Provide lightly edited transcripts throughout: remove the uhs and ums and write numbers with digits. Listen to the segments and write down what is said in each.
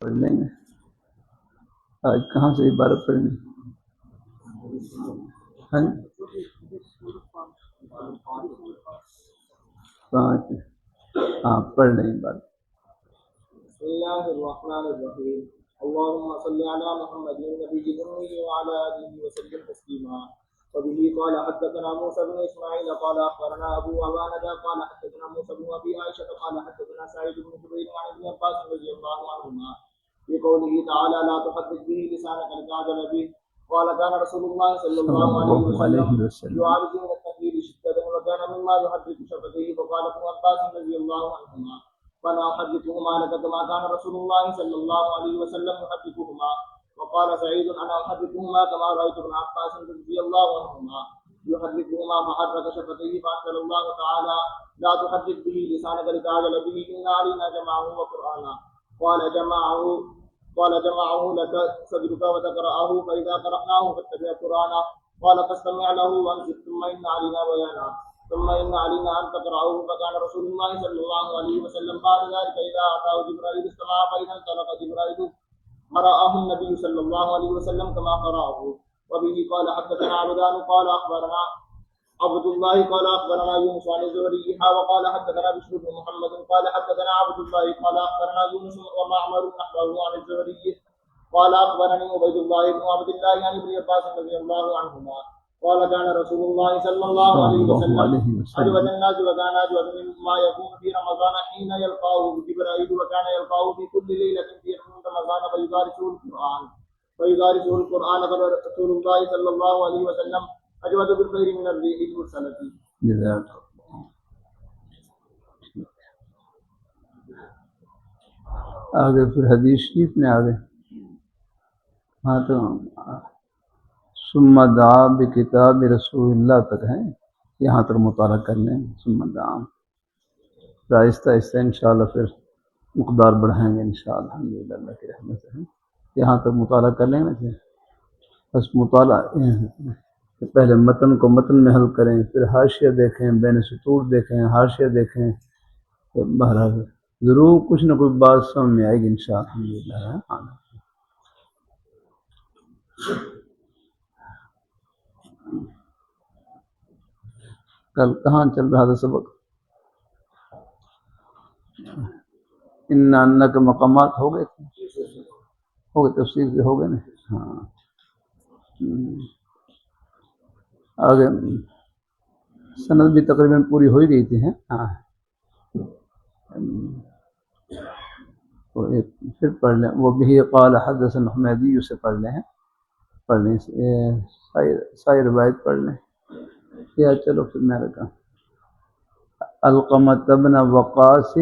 پڑھ لیں گے. آج کہاں سے عبارت پڑھنی؟ پانچ. ہاں پڑھ لیں عبارت. بسم اللہ الرحمن الرحیم. اللهم صل على محمد النبي الأمي وعلى آله وسلم تسليما. وبه قال حدثنا موسى بن إسماعيل قال أخبرنا أبو عوانة قال حدثنا موسى بن أبي عائشة قال حدثنا سعيد بن جبير عن ابن عباس رضي الله عنهما في قوله تعالى لا تحدث به لسانك لتعجل به. قال كان رسول الله صلى الله عليه وسلم يعالج من التكبير شدة وكان مما يحرك شفتيه. فقال ابن عباس رضي الله عنهما فلا أحدثهما لك كما كان رسول الله صلى الله عليه وسلم يحدثهما. وقال سعيد أنا أحدثهما كما رأيت ابن عباس رضي الله عنهما يحدثهما فحرك شفتيه. فأنزل الله تعالى لا تحدث به لسانك لتعجل به إن علينا جمعه وقرآنا. قال جمعه لك صدرك وتقرأه فإذا قرأناه فاتبع قرآنا. قال فاستمع له وانصت ثم إن علينا بيانا ثم إن علينا أن تقرأه. فكان رسول الله صلى الله عليه وسلم بعد ذلك إذا أتاه جبرائيل استمع فإذا انطلق جبرائيل قرأه النبي صلى الله عليه وسلم كما قرأه. وبه قال حدثنا عبدان قال أخبرنا عبد الله قال أخبرنا يونس عن الزهري وقال حدثنا بشر بن محمد قال حدثنا عبد الله قال أخبرنا يونس ومعمر نحوه عن الزهري قال أخبرني عبيد الله بن عبد الله عن ابن عباس رضي الله عنهما قال كان رسول الله صلى الله عليه وسلم أجود الناس وكان أجود مما يكون في رمضان حين يلقاه جبرائيل وكان يلقاه في كل ليلة في رمضان فيدارسه القرآن فرسول الله صلى الله عليه وسلم أجود بالخير من الريح المرسلة. جزاک آگے پھر حدیث شریف میں آگے. ہاں تو ثم دعا بکتاب رسول اللہ تک ہے، یہاں تک مطالعہ کر لیں. ثم دعا آہستہ آہستہ انشاءاللہ پھر مقدار بڑھائیں گے انشاءاللہ الحمدللہ اللہ کی رحمت سے. یہاں تک مطالعہ کر لیں نا. بس مطالعہ پہلے متن کو متن میں حل کریں، پھر حاشیہ دیکھیں، بین سطور دیکھیں، حاشیہ دیکھیں. بہرحال ضرور کچھ نہ کچھ بات سمجھ میں آئے گی انشاءاللہ الحمدللہ. کل کہاں چل رہا تھا سبق؟ ان کے مقامات ہو گئے تفصیل سے ہو گئے نا. ہاں آگے سند بھی تقریباً پوری ہو ہی گئی تھی. ہاں پھر پڑھ لیں. وہ بھی قال حدثنا حمیدی سے پڑھ لیں. ساری روایت پڑھ لیں. یا چلو پھر میں رکھا القمۃ بن وقاص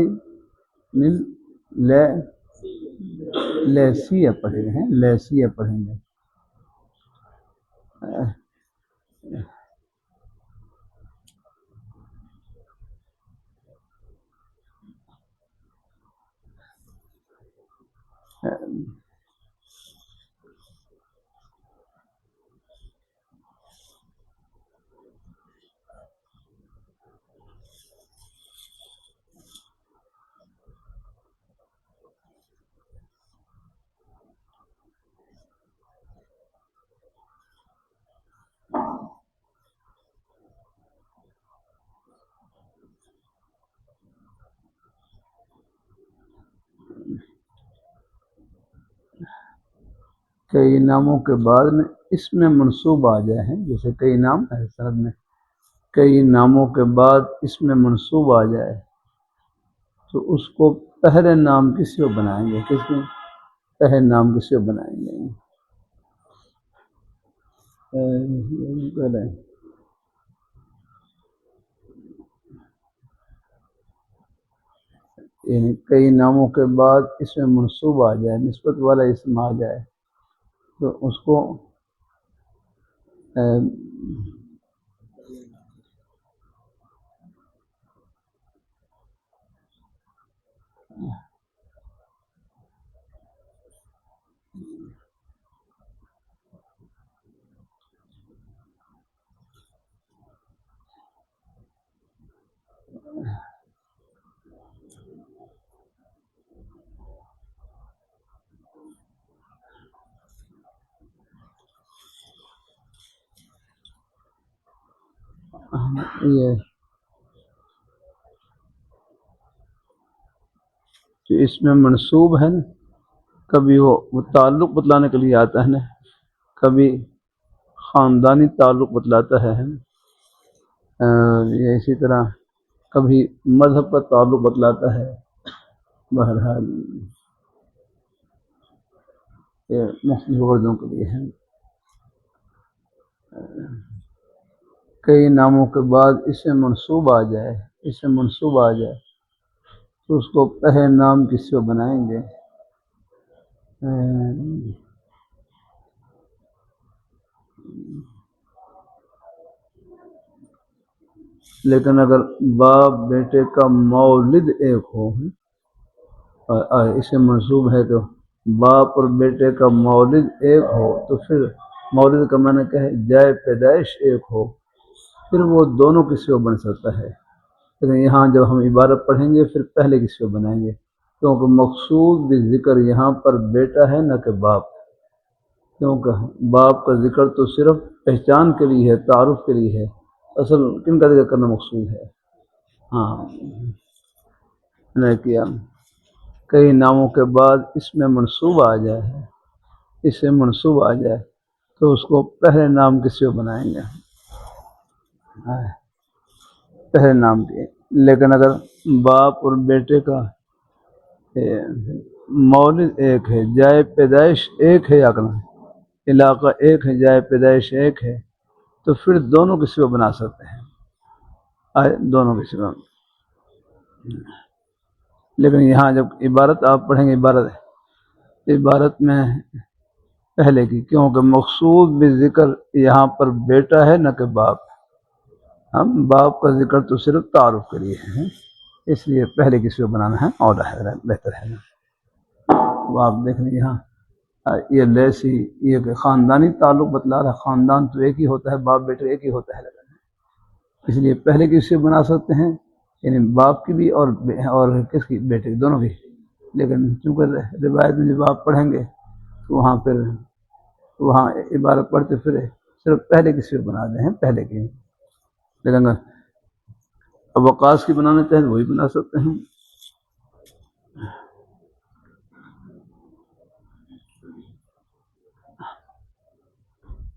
لیسیہ پڑھیں گے. لیسیہ پڑھیں گے. کئی ناموں کے بعد میں اس میں منصوب آ جائے ہیں. جیسے کئی نام ہے سند میں، کئی ناموں کے بعد اس میں منصوب آ جائے تو اس کو پہلے نام کسی کو بنائیں گے. کس میں پہلے نام کسی کو بنائیں گے؟ یعنی کئی ناموں کے بعد اس میں منصوب آ جائے، نسبت والا اسم آ جائے تو اس کو یہ جو اس میں منصوب ہے نا، کبھی وہ تعلق بتلانے کے لیے آتا ہے نا، کبھی خاندانی تعلق بتلاتا ہے نا، یہ اسی طرح کبھی مذہب کا تعلق بتلاتا ہے. بہرحال یہ مختلف غرضوں کے لیے ہے. کئی ناموں کے بعد اس میں منصوب آ جائے، اس میں منصوب آ جائے تو اس کو پہلے نام کس سے بنائیں گے. لیکن اگر باپ بیٹے کا مولد ایک ہو، اسے منصوب ہے تو باپ اور بیٹے کا مولد ایک ہو، تو پھر مولد کا معنی کیا ہے؟ جائے پیدائش ایک ہو، پھر وہ دونوں کسی کو بن سکتا ہے. لیکن یہاں جب ہم عبارت پڑھیں گے پھر پہلے کسی کو بنائیں گے، کیونکہ مقصود بھی ذکر یہاں پر بیٹا ہے نہ کہ باپ. کیونکہ باپ کا ذکر تو صرف پہچان کے لیے ہے، تعارف کے لیے ہے، اصل کن کا ذکر کرنا مقصود ہے. ہاں نے کیا کئی ناموں کے بعد اس میں منصوب آ جائے، اس سے منصوب آ جائے تو اس کو پہلے نام کسی کو بنائیں گے، پہلے نام کے. لیکن اگر باپ اور بیٹے کا مولد ایک ہے، جائے پیدائش ایک ہے، علاقہ ایک ہے، جائے پیدائش ایک ہے، تو پھر دونوں کسی کو بنا سکتے ہیں، دونوں کسی کو. لیکن یہاں جب عبارت آپ پڑھیں گے، عبارت میں پہلے کی، کیونکہ مقصود بھی ذکر یہاں پر بیٹا ہے نہ کہ باپ. ہم باپ کا ذکر تو صرف تعارف کے لیے ہے، اس لیے پہلے کسی کو بنانا ہے اور بہتر ہے. آپ دیکھ لیں یہاں یہ لیسی، یہ کہ خاندانی تعلق بتلا رہا ہے، خاندان تو ایک ہی ہوتا ہے، باپ بیٹے ایک ہی ہوتا ہے، اس لیے پہلے کسی سے بنا سکتے ہیں، یعنی باپ کی بھی اور کس کی، بیٹے کی، دونوں کی. لیکن چونکہ روایت میں جب آپ پڑھیں گے تو وہاں عبارت پڑھتے پھر صرف پہلے کسی کو بنا دیں، پہلے کی. لیکن اب وقاص کی بنانا چاہیں تو وہی بنا سکتے ہیں.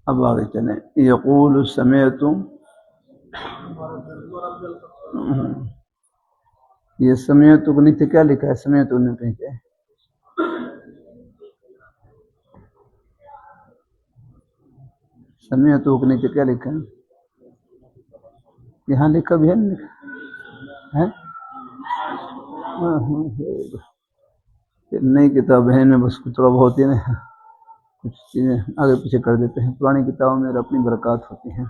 اب آگے چلیں. یقول سمیعت، یہ سمیعت کو نیچے کیا لکھا ہے؟ سمیعت نے کہیں کیا ہے؟ سمیعت کو نیچے کیا لکھا ہے؟ یہاں لکھا بھی ہے نا، لکھا ہے. نئی کتاب ہے میں بس تھوڑا بہت ہی نا کچھ چیزیں آگے پیچھے کر دیتے ہیں، پرانی کتابوں میں اپنی برکات ہوتی ہیں.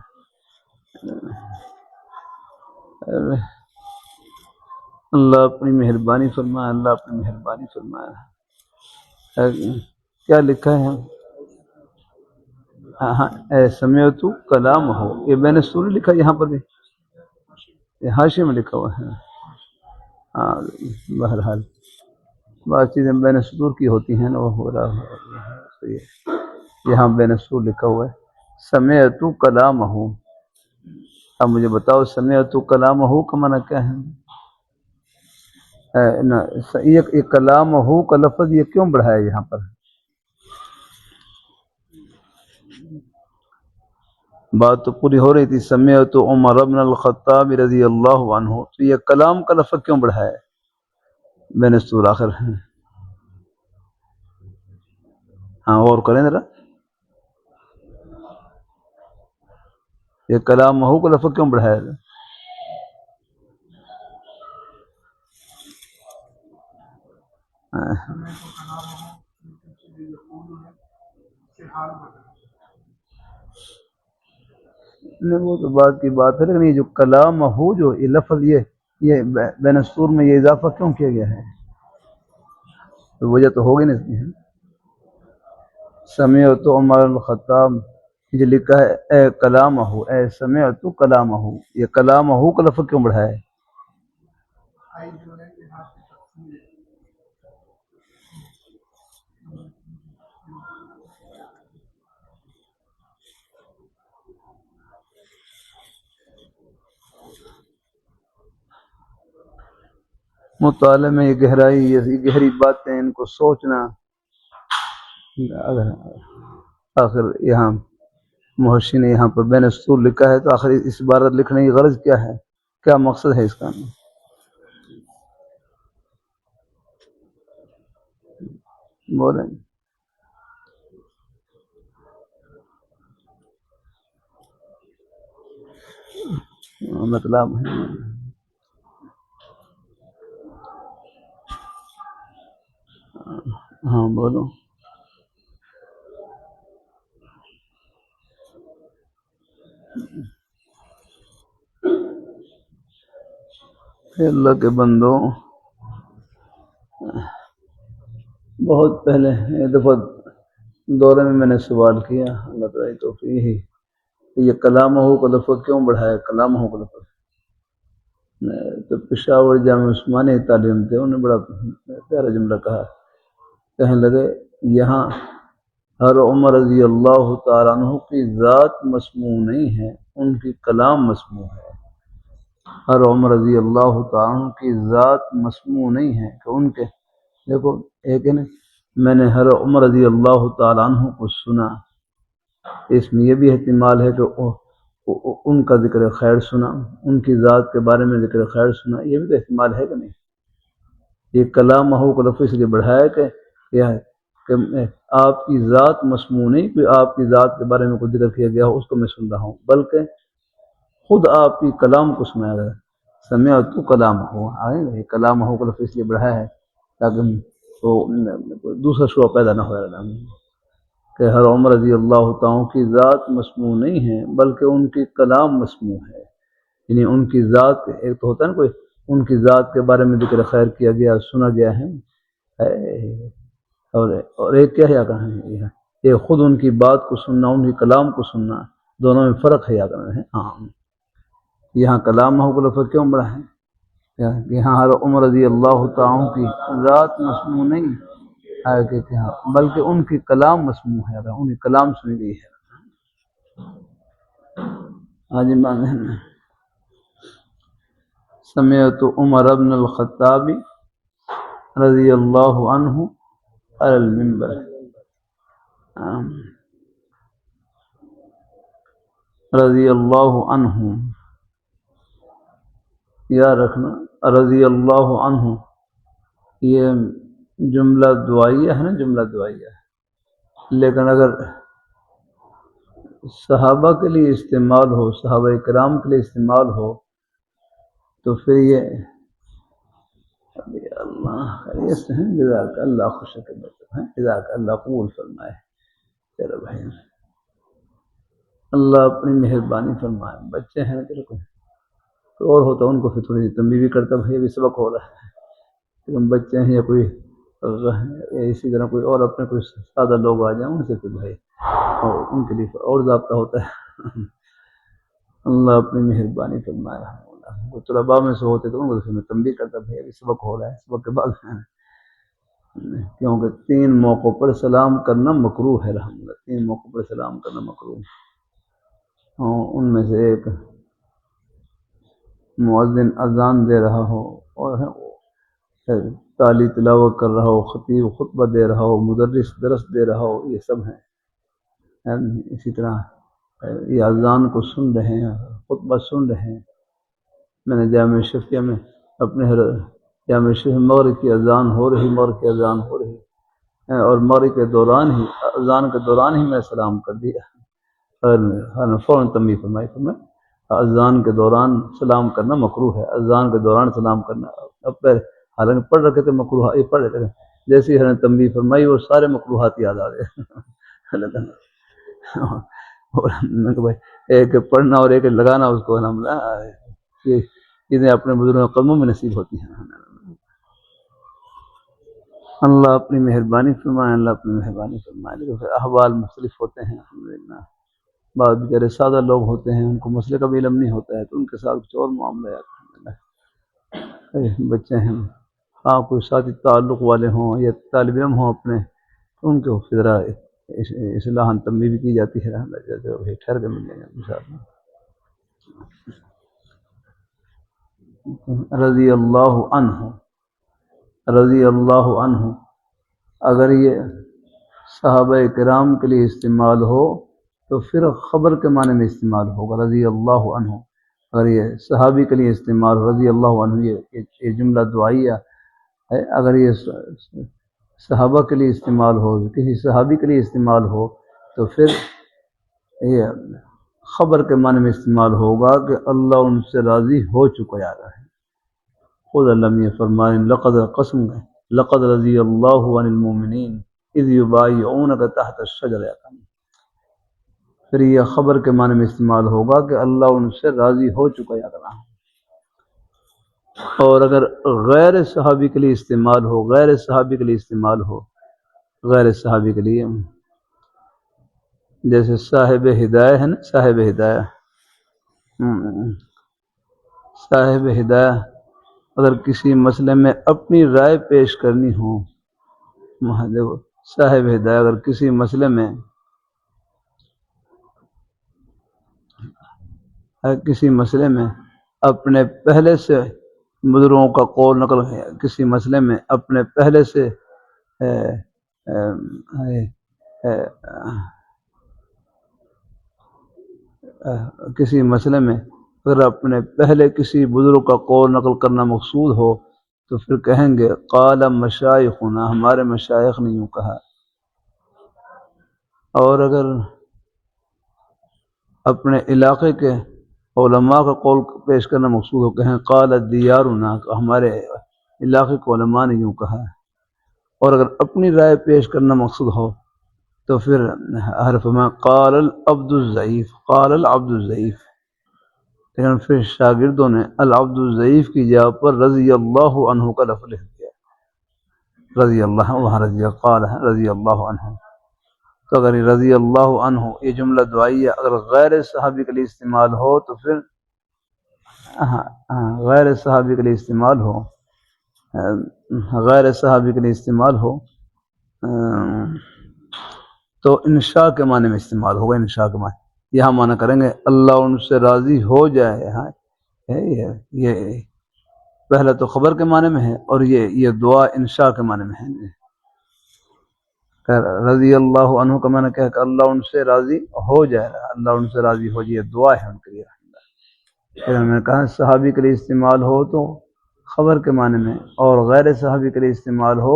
اللہ اپنی مہربانی فرمائے، اللہ اپنی مہربانی فرمائے. کیا لکھا ہے؟ اے سمیعت کلام ہو، یہ بین سوری لکھا ہے، یہاں پر بھی یہ حاشیے میں لکھا ہوا ہے. ہاں بہرحال بعض چیزیں بین سطور کی ہوتی ہیں نا، وہ ہو رہا ہے. یہاں بین سطور لکھا ہوا ہے سمیعت کلام ہو. اب مجھے بتاؤ سمیعت کلام ہو کا معنی کیا ہے؟ یہ کلام ہو کا لفظ یہ کیوں بڑھایا یہاں پر؟ بات تو پوری ہو رہی تھی. سمیعت عمر بن الخطاب رضی اللہ عنہ، تو یہ کلام کا لفظ کیوں بڑھایا بین سطور آخر؟ ہاں اور کریں ذرا، یہ کلام ہو کا لفظ کیوں بڑھایا؟ نہیں وہ تو بات کی بات ہے، لیکن یہ جو کلام ہو، جو یہ لفظ یہ بین السور میں یہ اضافہ کیوں کیا گیا ہے؟ تو وجہ تو ہوگی نا اس کی. سمیعت عمر الخطاب جو لکھا ہے اے کلام ہو، اے سمیعت کلام ہو، یہ کلام ہو کا لفظ کیوں بڑھایا ہے؟ مطالعے میں یہ گہرائی، یہ گہری باتیں، ان کو سوچنا. اگر آخر یہاں محشی نے یہاں پر بین السطور لکھا ہے تو آخر اس عبارت لکھنے کی غرض کیا ہے، کیا مقصد ہے اس کا؟ بولیں. مطلب ہاں بولو. اللہ کے بندو، بہت پہلے ایک دفعہ دورے میں نے سوال کیا، اللہ تعالیٰ کی توفیق ہی کہ یہ کلامہ کا لفظ کیوں بڑھایا، کلامہ کا لفظ. تو پشاور جامع عثمانی تعلیم تھے، انہوں نے بڑا پیارا جملہ کہا. کہنے لگے یہاں ہر عمر رضی اللہ تعالیٰ عنہ کی ذات مسموع نہیں ہے، ان کی کلام مسموع ہے. ہر عمر رضی اللہ تعالیٰ عنہ کی ذات مسموع نہیں ہے کہ ان کے، دیکھو ایک ہے نا، میں نے ہر عمر رضی اللہ تعالیٰ عنہ کو سنا، اس میں یہ بھی احتمال ہے کہ ان کا ذکر خیر سنا، ان کی ذات کے بارے میں ذکر خیر سنا، یہ بھی تو احتمال ہے کہ نہیں. یہ کلام ہو کو لفظ اس لیے بڑھایا کہ کیا ہے کہ آپ کی ذات مسموع نہیں، کہ آپ کی ذات کے بارے میں کوئی ذکر کیا گیا ہو اس کو میں سن رہا ہوں، بلکہ خود آپ کی کلام کو سنایا گیا. سمعت کلام ہو، یہ کلام ہو کو لفظ اس لیے بڑھایا ہے تاکہ دوسرا شعبہ پیدا نہ ہو جائے کہ ہر عمر رضی اللہ تعالیٰ کی ذات مسموع نہیں ہے بلکہ ان کی کلام مسموع ہے. یعنی ان کی ذات، ایک تو ہوتا ہے نا کوئی ان کی ذات کے بارے میں ذکر خیر کیا گیا، سنا گیا ہے، اور ایک کیا ہے کہاں یہ خود ان کی بات کو سننا، ان کی کلام کو سننا، دونوں میں فرق ہے یا ہے. ہاں یہاں کلام ہو کو لفظ کیوں بڑا ہے، یہاں ہر عمر رضی اللہ تعالیٰ کی ذات مسموع نہیں ہے کہ ہاں بلکہ ان کی کلام مسموع ہے، ان کی کلام سنی گئی ہے. آج سمعت عمر بن الخطاب رضی اللہ عنہ علی المنبر، رضی اللہ عنہ یا رکھنا، رضی اللہ عنہ یہ جملہ دعائیہ ہے نا، جملہ دعائیہ ہے، لیکن اگر صحابہ کے لیے استعمال ہو، صحابہ کرام کے لیے استعمال ہو تو پھر یہ اللہ خیریت سے ہیں، جزاک اللہ خوش ہے، جزاک اللہ قبول فرمائے تیرے بھائی، اللہ اپنی مہربانی فرمائے. بچے ہیں تیرے کو تو اور ہوتا ان کو پھر تھوڑی تنبیہ بھی کرتا بھائی ابھی سبق ہو رہا ہے، لیکن بچے ہیں یا کوئی اسی طرح کوئی اور اپنے کوئی سادہ لوگ آ جائیں ان سے پھر بھائی اور ان کے لیے اور ضابطہ ہوتا ہے. اللہ اپنی مہربانی فرمائے. وہ طلباء میں سے ہوتے تو ان کو میں تنبیہ کرتا بھائی ابھی سبق ہو رہا ہے، سبق کے بعد کیونکہ 3 موقعوں پر سلام کرنا مکروہ ہے، الحمدللہ 3 موقعوں پر سلام کرنا مکروہ. ان میں سے ایک مؤذن اذان دے رہا ہو اور تالی تلاوت کر رہا ہو، خطیب خطبہ دے رہا ہو، مدرس درس دے رہا ہو، یہ سب ہیں. اسی طرح یہ اذان کو سن رہے ہیں، خطبہ سن رہے ہیں. میں نے جامع شفیہ میں اپنے جامع شفیہ مغرب کی اذان ہو رہی، مغرب کی اذان ہو رہی اور مغرب کے دوران ہی، اذان کے دوران ہی میں سلام کر دیا، فوراً تنبیہ فرمائی کہ میں اذان کے دوران سلام کرنا مکروہ ہے، اذان کے دوران سلام کرنا. اب پہلے حالانکہ پڑھ رکھے تھے مکروہ، یہ پڑھ رکھے تھے، جیسے ہی تنبیہ فرمائی وہ سارے مکروہات یاد آ گئے. اور بھائی ایک پڑھنا اور ایک لگانا اس کو یہ چیزیں اپنے بزرگوں قدموں میں نصیب ہوتی ہیں. اللہ اپنی مہربانی فرمائے، اللہ اپنی مہربانی فرمائے. لیکن پھر احوال مختلف ہوتے ہیں الحمدللہ. بعض بیچارے سادہ لوگ ہوتے ہیں، ان کو مسئلے کا بھی علم نہیں ہوتا ہے تو ان کے ساتھ کچھ اور معاملہ الحمدللہ. بچے ہیں، ہاں کوئی ساتھی تعلق والے ہوں یا طالب علم ہوں اپنے، ان کے ذرا اصلاح تنبیہ بھی کی جاتی ہے. ٹھہر کے مل جائے گا انشاءاللہ. رضی اللہ عنہ رضی اللہ عنہ، اگر یہ صحابہ کرام کے لیے استعمال ہو تو پھر خبر کے معنی میں استعمال ہوگا رضی اللہ عنہ۔ اگر یہ صحابی کے لیے استعمال ہو رضی اللہ عنہ، یہ جملہ دعائیہ ہے۔ اگر یہ صحابہ کے لیے استعمال ہو، کسی صحابی کے لیے استعمال ہو تو پھر یہ خبر کے معنی میں استعمال ہوگا کہ اللہ ان سے راضی ہو چکا ہے۔ خود اللہ یہ فرمائیں لقد قسم ہے لقد رضی اللہ عن المؤمنین اذ یبایعونک تحت الشجرہ، پھر یہ خبر کے معنی میں استعمال ہوگا کہ اللہ ان سے راضی ہو چکا ہے۔ اور اگر غیر صحابی کے لیے استعمال ہو، غیر صحابی کے لیے استعمال ہو، غیر صحابی کے لیے، جیسے صاحب ہدایہ ہے نا، صاحب ہدایہ، صاحب ہدایہ اگر کسی مسئلے میں اپنی رائے پیش کرنی ہو، صاحب ہدایہ اگر کسی مسئلے میں اپنے پہلے سے بزرگوں کا قول نقل ہے، کسی مسئلے میں اپنے پہلے سے کسی مسئلے میں اگر اپنے پہلے کسی بزرگ کا قول نقل کرنا مقصود ہو تو پھر کہیں گے قال مشائخنا، ہمارے مشائخ نے یوں کہا۔ اور اگر اپنے علاقے کے علماء کا قول پیش کرنا مقصود ہو، کہیں قال دیارنا، ہمارے علاقے کے علماء نے یوں کہا۔ اور اگر اپنی رائے پیش کرنا مقصود ہو تو پھر حرف میں قال العبد الضعیف، قال العبد الضعیف، لیکن پھر شاگردوں نے العبد الضعیف کی جگہ پر رضی اللہ عنہ کا لفظ لکھ دیا، رضی اللہ، وہاں قال ہے رضی اللہ عنہ۔ تو اگر یہ رضی اللہ عنہ یہ جملہ دعائیہ اگر غیر صحابی کے لیے استعمال ہو تو پھر غیر صحابی کے لیے استعمال ہو، غیر صحابی کے لیے استعمال ہو تو انشاء کے معنی میں استعمال ہوگا، انشاء کے معنی، یہاں معنی کریں گے اللہ ان سے راضی ہو جائے۔ یہ پہلا تو خبر کے معنی میں ہے اور یہ دعا انشاء کے معنی میں ہے۔ رضی اللہ عنہ کا معنی کیا کہ اللہ ان سے راضی ہو جائے، اللہ ان سے راضی ہو جائے، دعا ہے ان کے لیے۔ پھر ہم نے کہا صحابی کے لیے استعمال ہو تو خبر کے معنی میں، اور غیر صحابی کے لیے استعمال ہو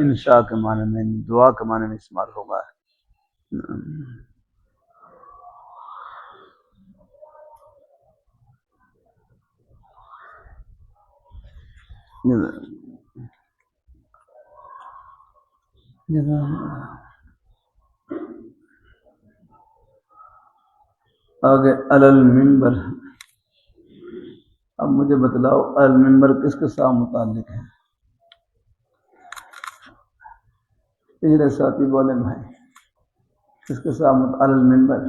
انشاء کے معنی میں، دعا کے معنی میں استعمال ہوگا۔ آگے المنبر، اب مجھے بتلاؤ المنبر کس کے ساتھ متعلق ہے؟ پچھلے ساتھی بولے بھائی کس کے ساتھ متعلق المنبر؟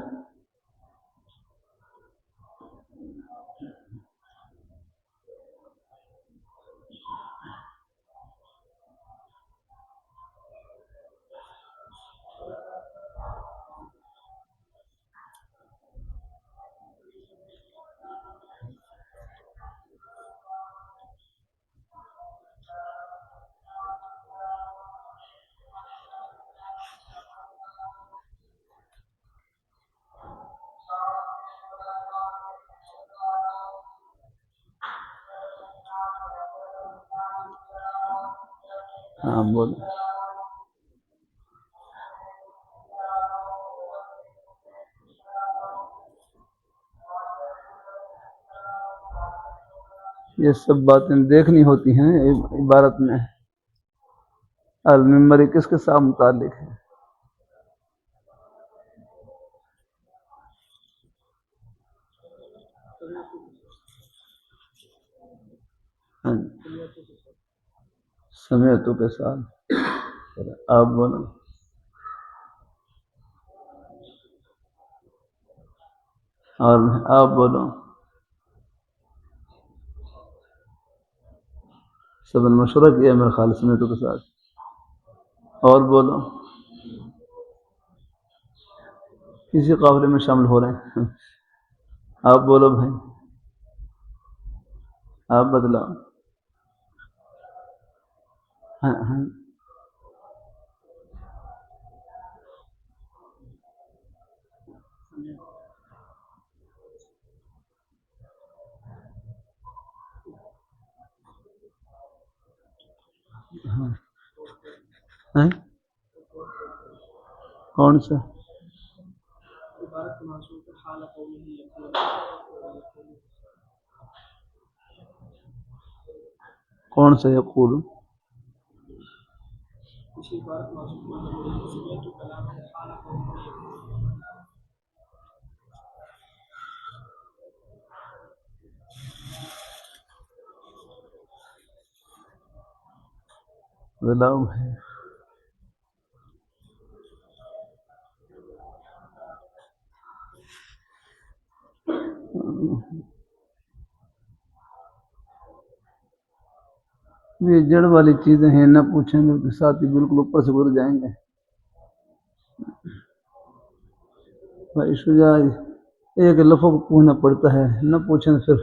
ہاں بول۔ یہ سب باتیں دیکھنی ہوتی ہیں عبارت میں۔ المنبر کس کے ساتھ متعلق ہے؟ سمیتوں کے ساتھ، آپ بولو۔ اور آپ بولو۔ سب نے مشورہ کیا میرے خیال سمیتوں کے ساتھ، اور بولو۔ کسی قافلے میں شامل ہو رہے ہیں؟ آپ بولو بھائی، آپ بتلاؤ۔ ہاں ہاں ہاں کون سا عبارت منصوب حال قوله يقول کون سا یقول اسی عبارت منصوب سمعت کلامه حال قوله يقول غلام ہے یہ جڑ والی چیزیں ہیں، نہ پوچھیں گے تو ساتھ ہی بالکل اوپر سے گر جائیں گے. بھائی شجاع ایک لفظ کو پوچھنا پڑتا ہے، نہ پوچھیں تو پھر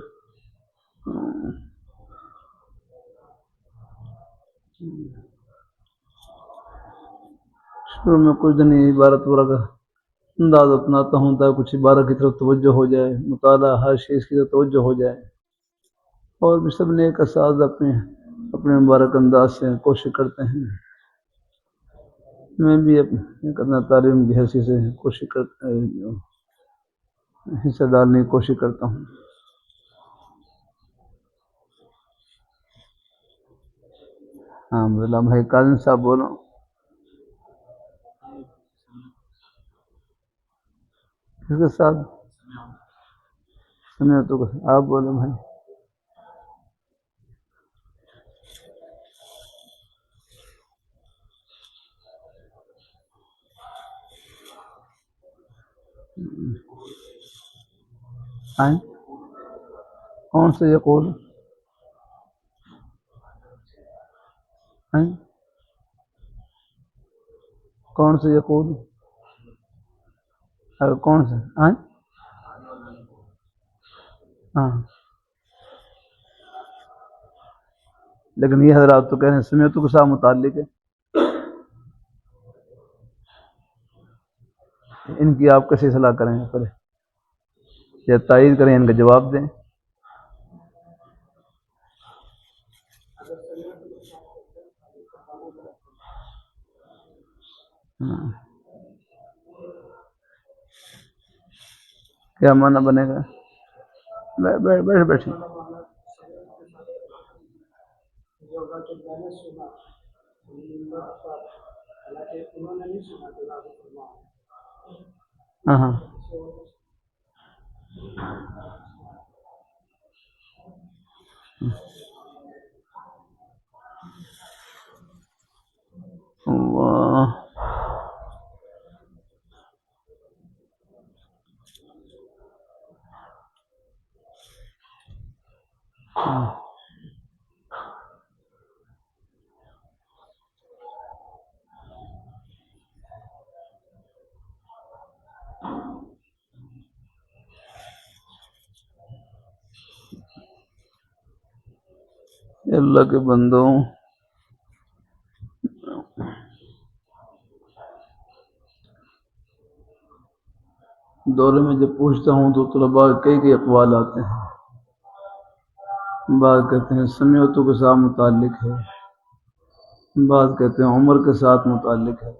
شروع میں کچھ دن یہ عبارت وغیرہ کا انداز اپناتا ہوں تاکہ کچھ عبارت کی طرف توجہ ہو جائے، مطالعہ ہر چیز کی طرف توجہ ہو جائے. اور بھی سب نیک اساتذہ اپنے مبارک انداز سے کوشش کرتے ہیں. میں بھی اپنا تعلیم کی حیثیت سے کوشش کرتا حصہ ڈالنے کی کوشش کرتا ہوں. ہاں غلام بھائی کاظم صاحب بولو. کس کے ساتھ سمے تو آپ بولو بھائی. آئیں کون سے یقول آئیں کون سے یقول کون سے آئیں ہاں لیکن یہ حضرات تو کہہ رہے ہیں سمیتوں کے ساتھ متعلق ہے. ان کی آپ کیسے اصلاح کریں پہلے یا تائید کریں، ان کا جواب دیں. کیا معنی بنے گا؟ بیٹھے ہاں ہاں اللہ اللہ کے بندوں، دورے میں جب پوچھتا ہوں تو طلباء کئی اقوال آتے ہیں. بعض کہتے ہیں سمیتوں کے ساتھ متعلق ہے، بعض کہتے ہیں عمر کے ساتھ متعلق ہے.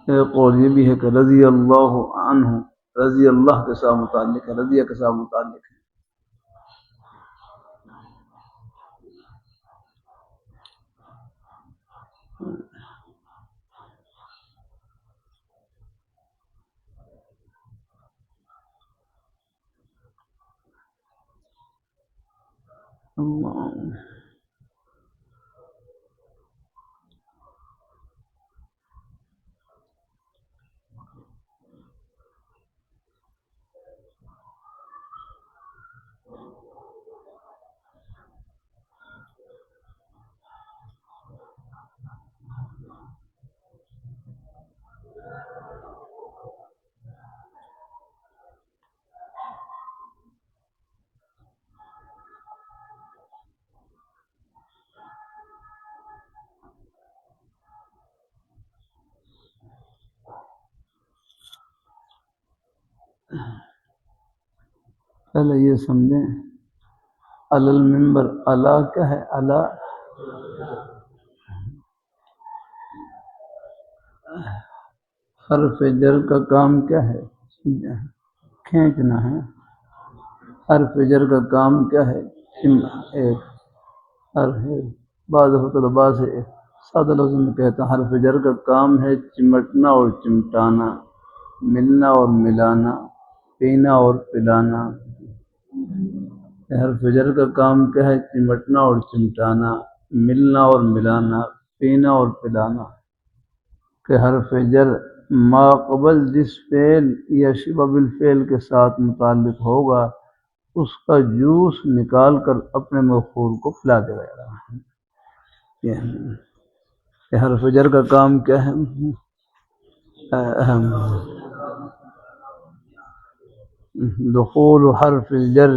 ایک قول یہ بھی ہے کہ رضی اللہ عنہ رضی اللہ کے ساتھ متعلق ہے، رضیہ کے ساتھ متعلق ہے. اللہ پہلے یہ سمجھیں علی المنبر، علا کیا ہے؟ علا حرف جر کا کام کیا ہے؟ کھینچنا ہے. حرف جر کا کام کیا ہے؟ ایک حرف بعض طلباء سے سادہ لفظ میں کہتا ہوں، حرف جر کا کام ہے چمٹنا اور چمٹانا، ملنا اور ملانا، پینا اور پلانا. حرف جر کا کام کیا ہے؟ چمٹنا اور چمٹانا، ملنا اور ملانا، پینا اور پلانا. کہ حرف جر ما قبل جس فعل یا شبہ بالفعل کے ساتھ متعلق ہوگا اس کا جوس نکال کر اپنے مفعول کو پلا دے گا. یہ حرف جر کا کام کیا ہے؟ دخول حرف الجر،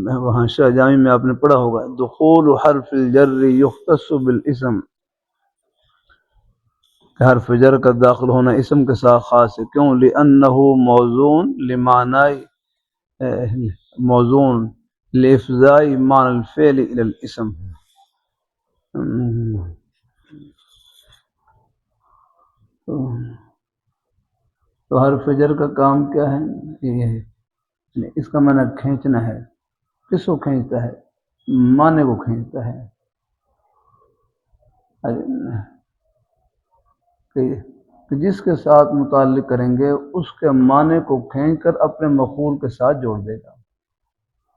وہاں شاہ جامی میں آپ نے پڑھا ہوگا دخول حرف الجر یختص بالاسم، حرف جر کا داخل ہونا اسم کے ساتھ خاص ہے. کیوں؟ لأنہ موزون لمعنی، موزون لافضاء معنی الفعل الى الاسم. تو حرف جر کا کام کیا ہے؟ یہ ہے، اس کا معنی کھینچنا ہے. کس کو کھینچتا ہے؟ معنی کو کھینچتا ہے. کہ جس کے ساتھ متعلق کریں گے اس کے معنی کو کھینچ کر اپنے مفعول کے ساتھ جوڑ دے گا.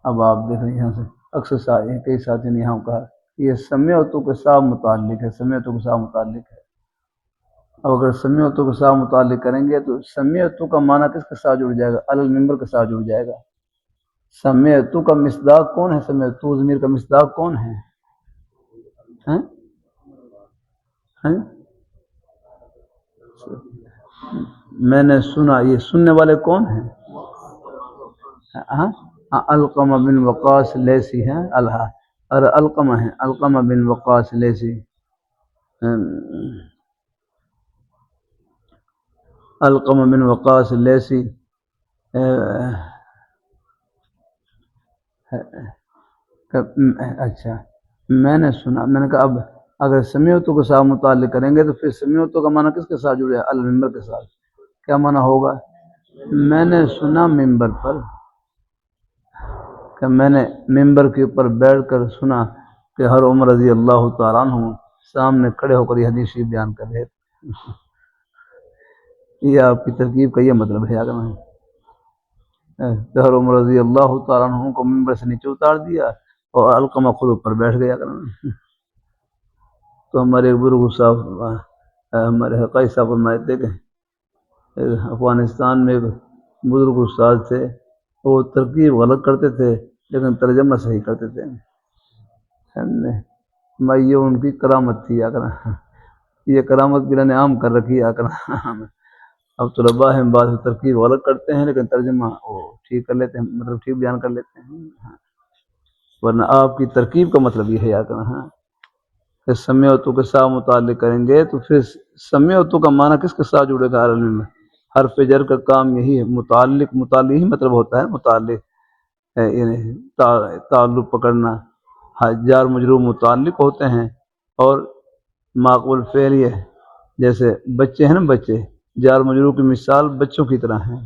اب آپ دیکھ رہے ہیں یہاں سے اکثر کئی ساتھی نے یہاں کہا یہ سمیعتو کے ساتھ متعلق ہے، سمیعتو کے ساتھ متعلق ہے. اب اگر سمیعتو کے ساتھ متعلق کریں گے تو سمیعتو کا معنی کس کے ساتھ جڑ جائے گا؟ علی المنبر کے ساتھ جڑ جائے گا. سمیعتو کا مصداق کون ہے؟ سمیعتو ضمیر کا مصداق کون ہے؟ میں نے سنا، یہ سننے والے کون ہیں؟ علقمہ بن وقاص لیثی ہیں. اور علقمہ ہیں، علقمہ بن وقاص لیثی. علقمہ بن وقاص لیثی اچھا میں نے سنا، میں نے کہا اب اگر سمیعتو کے ساتھ متعلق کریں گے تو پھر سمیعتو کا معنی کس کے ساتھ جڑے؟ علی المنبر کے ساتھ. کیا معنی ہوگا؟ میں نے سنا منبر پر، کہ میں نے منبر کے اوپر بیٹھ کر سنا کہ ہر عمر رضی اللہ تعالیٰ عنہ سامنے کھڑے ہو کر یہ حدیث شریف بیان کر رہے تھے. یہ آپ کی ترکیب کا یہ مطلب ہے. اگر میں ہر عمر رضی اللہ تعالیٰ عنہ کو منبر سے نیچے اتار دیا اور علقمہ خود اوپر بیٹھ گیا. تو ہمارے بزرگ صاحب، ہمارے حقائی صاحب فرمائے تھے کہ افغانستان میں ایک بزرگ استاد تھے، وہ ترکیب غلط کرتے تھے لیکن ترجمہ صحیح کرتے تھے. میں یہ ان کی کرامت تھی. یہ کرامت بھی نے عام کر رکھی ہے. اب طلباء ہیں بعض ترکیب غلط کرتے ہیں لیکن ترجمہ وہ ٹھیک کر لیتے ہیں، مطلب ٹھیک بیان کر لیتے ہیں. ورنہ آپ کی ترکیب کا مطلب یہ ہے یا کرنا کہ سمیعتو کے ساتھ متعلق کریں گے تو پھر سمیعتو کا معنی کس کے ساتھ جڑے گا؟ عربی میں حرف جر کا کام یہی ہے، متعلق ہی مطلب ہوتا ہے. متعلق یعنی تعلق پکڑنا. جار مجرور متعلق ہوتے ہیں اور معقول فعل یہ جیسے بچے ہیں نا، بچے جار مجرور کی مثال بچوں کی طرح ہیں.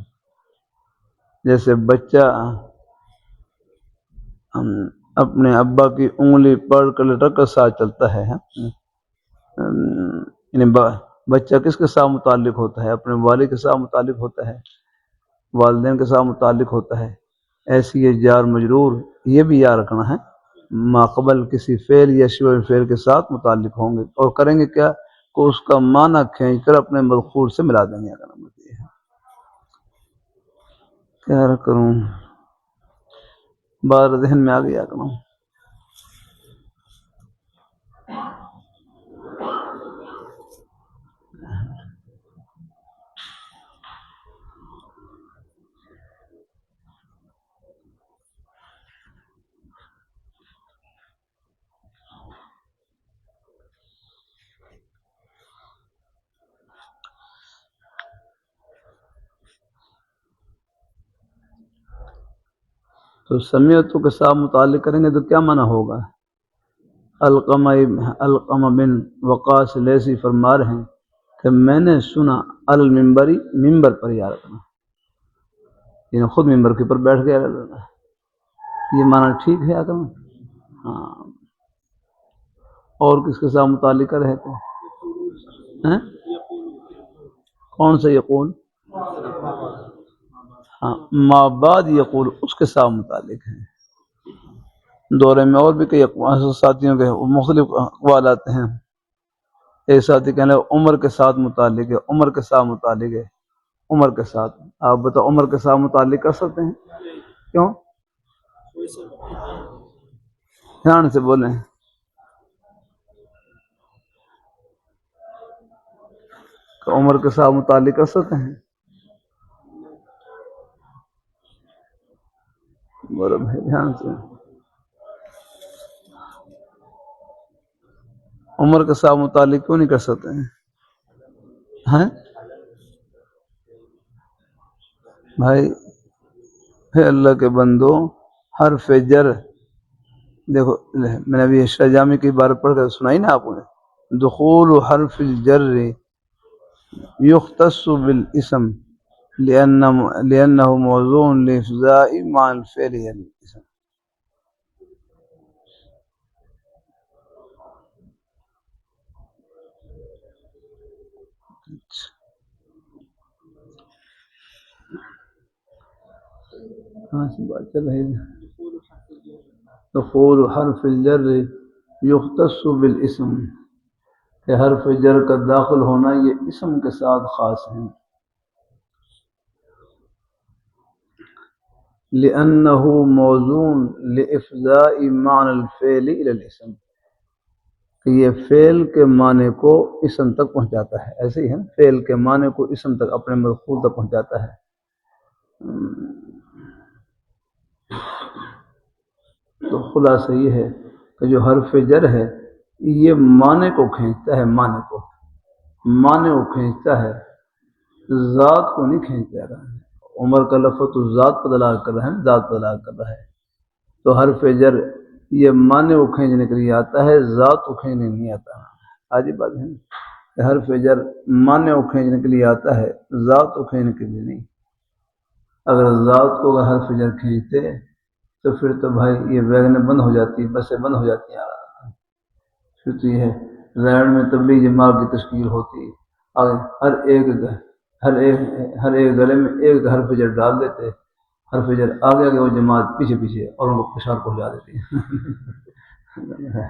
جیسے بچہ اپنے ابا کی انگلی پکڑ کر لٹک کر ساتھ چلتا ہے. یعنی بچہ کس کے ساتھ متعلق ہوتا ہے؟ اپنے والد کے ساتھ متعلق ہوتا ہے، والدین کے ساتھ متعلق ہوتا ہے. ایسی یہ جار مجرور یہ بھی یاد رکھنا ہے، ماقبل کسی فعل یا شبہ فعل کے ساتھ متعلق ہوں گے اور کریں گے کیا کہ اس کا معنی کھینچ کر اپنے مذکور سے ملا دیں گے. کیا کروں، بار ذہن میں آ گیا کروں. تو سمیعتو کے ساتھ متعلق کریں گے تو کیا معنی ہوگا؟ علقمہ بن وقاص لیثی فرما رہے ہیں کہ میں نے سنا المنبری، ممبر پر یا رکھنا، یعنی خود ممبر کے اوپر بیٹھ گیا، یہ معنی ٹھیک ہے اگر ہاں؟ اور کس کے ساتھ متعلق رہے تھے؟ کون سے یقول؟ ہاں، ما بعد یقول اس کے ساتھ متعلق ہے۔ دورے میں اور بھی کئی ساتھیوں کے مختلف اقوال آتے ہیں۔ ایک ساتھی کہنے عمر کے ساتھ متعلق ہے، عمر کے ساتھ متعلق ہے، عمر کے ساتھ۔ آپ بتاؤ عمر کے ساتھ متعلق کر سکتے ہیں؟ کیوں؟ دھیان سے بولیں۔ کہ عمر کے ساتھ متعلق کر سکتے ہیں؟ بولو بھائی دھیان سے۔ عمر کے ساتھ متعلق کیوں نہیں کر سکتے ہیں؟ بھائی ہے اللہ کے بندو، حرف جر دیکھو، میں نے ابھی شاہ جامی کی بار پڑھ کر سنائی نا آپ نے، دخول حرف الجر یختص بالاسم لأنه موضوع لإفضاء مع الفعل الاسم۔ کہاں سے بات چل رہی ہے؟ دخول حرف الجر یختص بالاسم، کہ حرف جر کا داخل ہونا یہ اسم کے ساتھ خاص ہے۔ لأنه موضوع لإفضاء معنى الفعل إلى الاسم، کہ یہ فعل کے معنی کو اسم تک پہنچاتا ہے۔ ایسے ہی ہے نا، فعل کے معنی کو اسم تک، اپنے مفعول تک پہنچاتا ہے۔ تو خلاصہ یہ ہے کہ جو حرف جر ہے یہ معنی کو کھینچتا ہے، معنی کو کھینچتا ہے، ذات کو نہیں کھینچتا ہے۔ عمر کا لفظ تو ذات پر دلالت کر رہا ہے، ذات پر دلالت کر رہا ہے۔ تو حرف جر یہ معنی کو کھینچنے کے لیے آتا ہے، ذات کو کھینچنے نہیں آتا۔ عجیب بات ہے نا، حرف جر معنی کو کھینچنے کے لیے آتا ہے، ذات کو کھینچنے کے لیے نہیں۔ اگر ذات کو اگر حرف جر کھینچتے تو پھر تو بھائی یہ ویگنیں بند ہو جاتی، بسیں بند ہو جاتی ہیں، پھر تو یہ ہے ریڑ میں تبلیغ جماعت کی تشکیل ہوتی، اور ہر ایک گلے میں ایک حرف جر ڈال دیتے، حرف جر آگے آگے وہ جماعت پیچھے پیچھے، اور ان کو پشار پہنچا دیتی ہے۔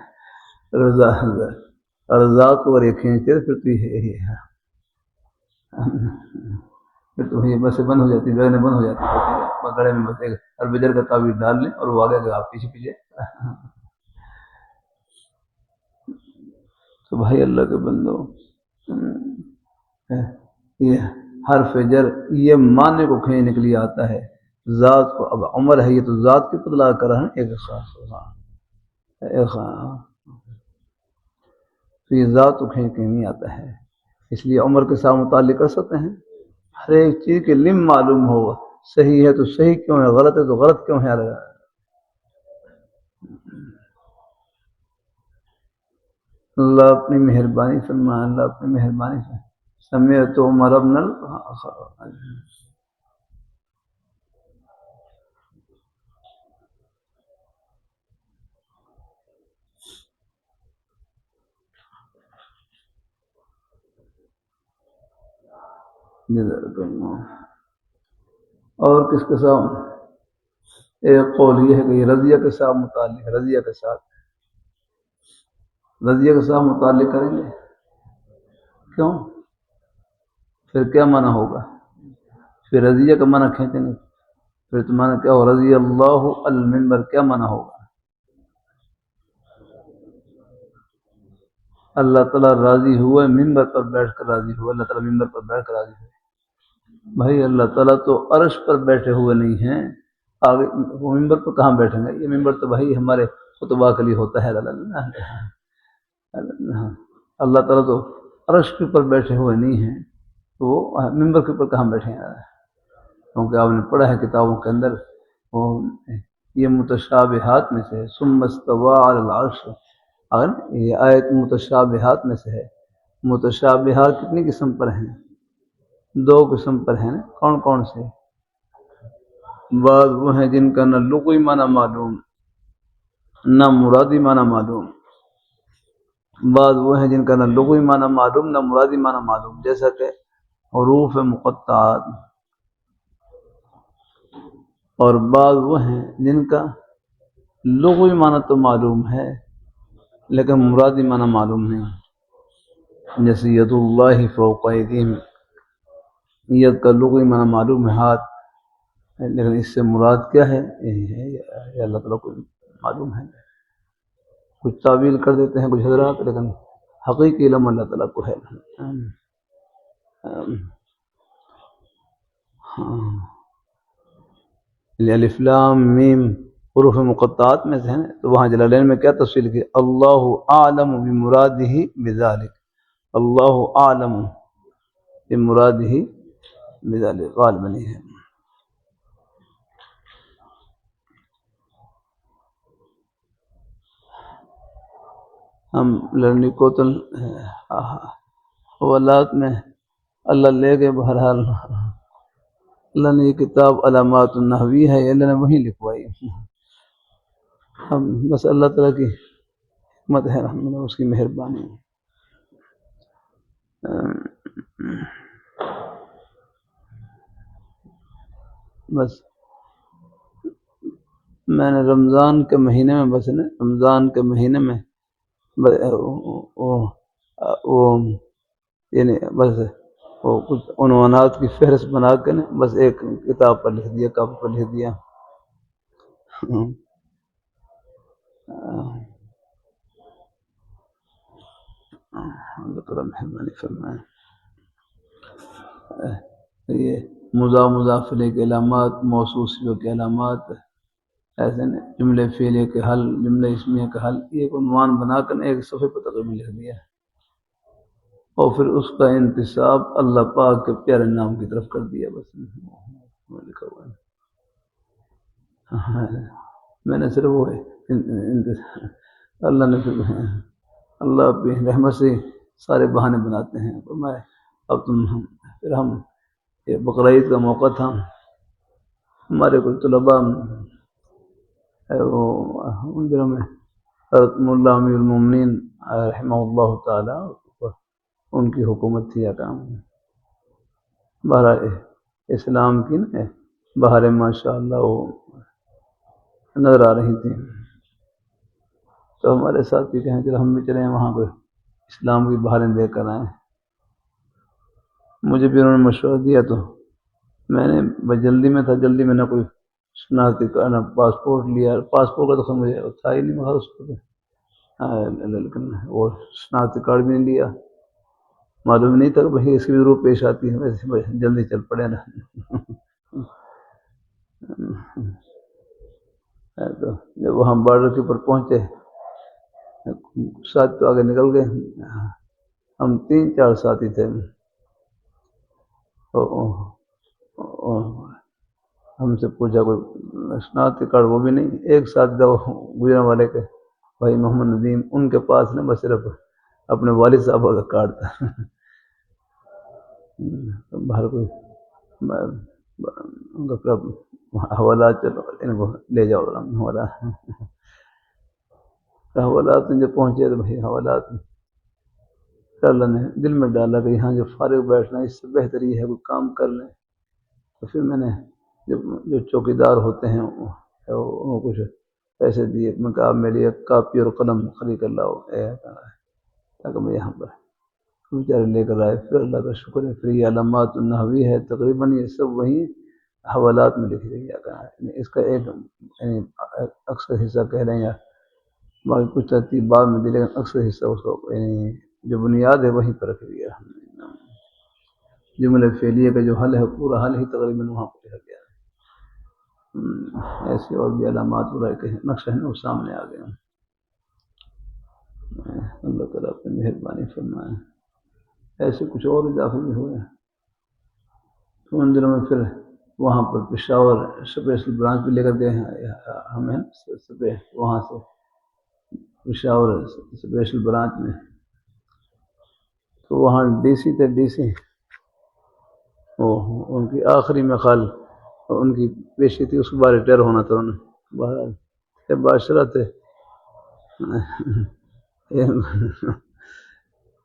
اور ذات کو اگر یہ کھینچتے پھر تو یہ ہے، پھر تو یہ بسیں بند ہو جاتی، ویگنیں بند ہو جاتی، گڑے میں بس ایک حرف جر کا تعبیر ڈال لیں اور وہ آگے آپ پیچھے پیچھے۔ تو بھائی اللہ کے بندو، یہ حرف جر یہ معنی کو کھینچنے کے لیے آتا ہے، ذات کو۔ اب عمر ہے یہ تو ذات کی بدلا کر رہا ہے، ایک خاص تو یہ ذات کو کھینچ کے نہیں آتا ہے، اس لیے عمر کے ساتھ متعلق کر سکتے ہیں۔ ہر ایک چیز کے لم معلوم ہوگا، صحیح ہے تو صحیح کیوں ہے، غلط ہے تو غلط کیوں ہے۔ اللہ اپنی مہربانی فرمائے، اللہ اپنی مہربانی فرمائے۔ سمیعت عمر بن اور کس کے ساتھ؟ ایک قول یہ ہے کہ یہ رضیہ کے ساتھ متعلق ہے، رضیہ کے ساتھ متعلق کریں گے۔ کیوں؟ پھر کیا معنی ہوگا؟ پھر رضیہ کا معنی کھینچیں گے، پھر تو معنی کیا ہو؟ رضی اللہ المنبر کیا معنی ہوگا؟ اللہ تعالیٰ راضی ہوئے، ممبر پر بیٹھ کر راضی ہوئے، اللہ تعالیٰ ممبر پر بیٹھ کر راضی ہوئے۔ بھائی اللہ تعالیٰ تو عرش پر بیٹھے ہوئے نہیں ہیں، آگے وہ ممبر پر کہاں بیٹھیں گے؟ یہ ممبر تو بھائی ہمارے خطبہ کے لیے ہوتا ہے۔ اللہ تعالیٰ تو عرش کے اوپر بیٹھے ہوئے نہیں ہیں، تو وہ ممبر کے اوپر کہاں بیٹھے ہیں؟ کیونکہ آپ نے پڑھا ہے کتابوں کے اندر، وہ یہ متشابہات میں سے ہے۔ ثم استوى علی العرش، اگر یہ آیت متشابہات میں سے ہے۔ متشابہات کتنی قسم پر ہیں؟ 2 قسم پر ہیں۔ کون کون سے؟ بعض وہ ہیں جن کا نہ لغوی معنی معلوم نہ مرادی معنی معلوم، بعض وہ ہیں جن کا نہ لغوی معنی معلوم نہ مرادی معنی معلوم، جیسا کہ حروف مقطعات، اور بعض وہ ہیں جن کا لغوی معنی تو معلوم ہے لیکن مرادی معنی معلوم نہیں، جیسے ید اللہ فوق ایدیہم، ید کا لغوی معنی معلوم ہے ہاتھ، لیکن اس سے مراد کیا ہے یہ اللہ تعالیٰ کو معلوم ہے۔ کچھ تعویل کر دیتے ہیں کچھ حضرات، لیکن حقیقی علم اللہ تعالیٰ کو ہے۔ الف لام میم حروف مقطعات میں سے ہیں، تو وہاں جلالین میں کیا تفصیل کی؟ اللہ اعلم بمرادہ بذلک، اللہ اعلم بمرادہ بذلک، غالب نہیں ہے۔ ہم لرنی کوتل حوالات میں اللہ لے گئے، بہرحال اللہ نے یہ کتاب علامات النحوی ہے، اللہ نے وہیں لکھوائی۔ ہم بس اللہ تعالیٰ کی حکمت ہے، اس کی مہربانی۔ بس میں نے رمضان کے مہینے میں رمضان کے مہینے میں وہ یعنی بس وہ کچھ عنوانات کی فہرست بنا کے بس ایک کتاب پر لکھ دیا، کاپی پر لکھ دیا۔ اللہ تعالیٰ مہربانی فرمائے۔ یہ مضاف الیہ کے علامات، موصول صفہ کے علامات، ایسے جملے فعلیہ کے حل، جملے اسمیہ کا حل، ایک عنوان بنا کر ایک صفحے پر تقریباً لکھ دیا، اور پھر اس کا انتساب اللہ پاک کے پیارے نام کی طرف کر دیا۔ بس لکھا ہوا ہے، میں نے صرف وہ اللہ نے اللہ اپنی رحمت سے سارے بہانے بناتے ہیں۔ اب پھر ہم یہ بقرعید کا موقع تھا، ہمارے کچھ طلباء ان دنوں میں حضرت مولا امیر المومنین رحمہ اللہ تعالی، ان کی حکومت تھی یا کام بہرحال اسلام کی بہاریں ماشاء اللہ وہ نظر آ رہی تھیں، تو ہمارے ساتھی کہیں چلو ہم بھی چلیں وہاں کو اسلام کی بہاریں دے کر آئیں۔ مجھے بھی انہوں نے مشورہ دیا، تو میں نے جلدی میں تھا، جلدی میں نہ کوئی شناختی نہ پاسپورٹ لیا، پاسپورٹ کا تو مجھے تھا ہی نہیں، مگر اس کو لیکن وہ شناختی کارڈ بھی نہیں لیا، معلوم نہیں تھا کہ بھائی اس کی بھی ضرورت پیش آتی ہے، ویسے جلدی چل پڑے نا۔ تو جب وہاں بارڈر کے اوپر پہنچے، ساتھ تو آگے نکل گئے، ہم 3-4 ساتھی تھے، ہم سے پوچھا کوئی شناختی کارڈ، وہ بھی نہیں۔ ایک ساتھ گجران والے کے بھائی محمد ندیم، ان کے پاس نے بس صرف اپنے والد صاحب کا کارڈ تھا۔ باہر کوئی حوالات، چلو ان کو لے جاؤ حوالات میں جب پہنچے تو بھائی حوالات اللہ نے دل میں ڈالا کہ یہاں جو فارغ بیٹھنا اس سے بہتر یہ ہے کوئی کام کر لیں، تو پھر میں نے جو چوکیدار ہوتے ہیں ان کو کچھ پیسے دیے، میں کہا میرے لیے کاپی اور قلم خرید کر لاؤ تاکہ میں یہاں پر بیچارے لے کر آئے۔ پھر اللہ کا شکر ہے، پھر یہ علامات النحوی ہے، تقریباً یہ سب وہی حوالات میں لکھی گئی ہے، اس کا ایک اکثر حصہ کہہ رہے ہیں یا باقی کچھ ترتیب بعد میں دی، لیکن اکثر حصہ اس کو جو بنیاد ہے وہیں پر رکھ دیا۔ جملے فعلیہ کا جو حل ہے پورا حل ہی تقریباً وہاں پر لکھا گیا ہے۔ ایسے اور بھی علامات کے نقشہ ہیں وہ سامنے آ گئے۔ اللہ تعالیٰ اپنی مہربانی فرمائے۔ ایسے کچھ اور اضافے بھی ہوئے، تو ان دنوں میں پھر وہاں پر پشاور اسپیشل برانچ بھی لے کر گئے ہیں ہمیں وہاں سے پشاور اسپیشل برانچ میں، تو وہاں ڈی سی تھے، ڈی سی ان کی آخری مقال ان کی پیشی تھی، اس کے بعد ریٹائر ہونا تھا انہیں، بہرحال بادشاہ تھے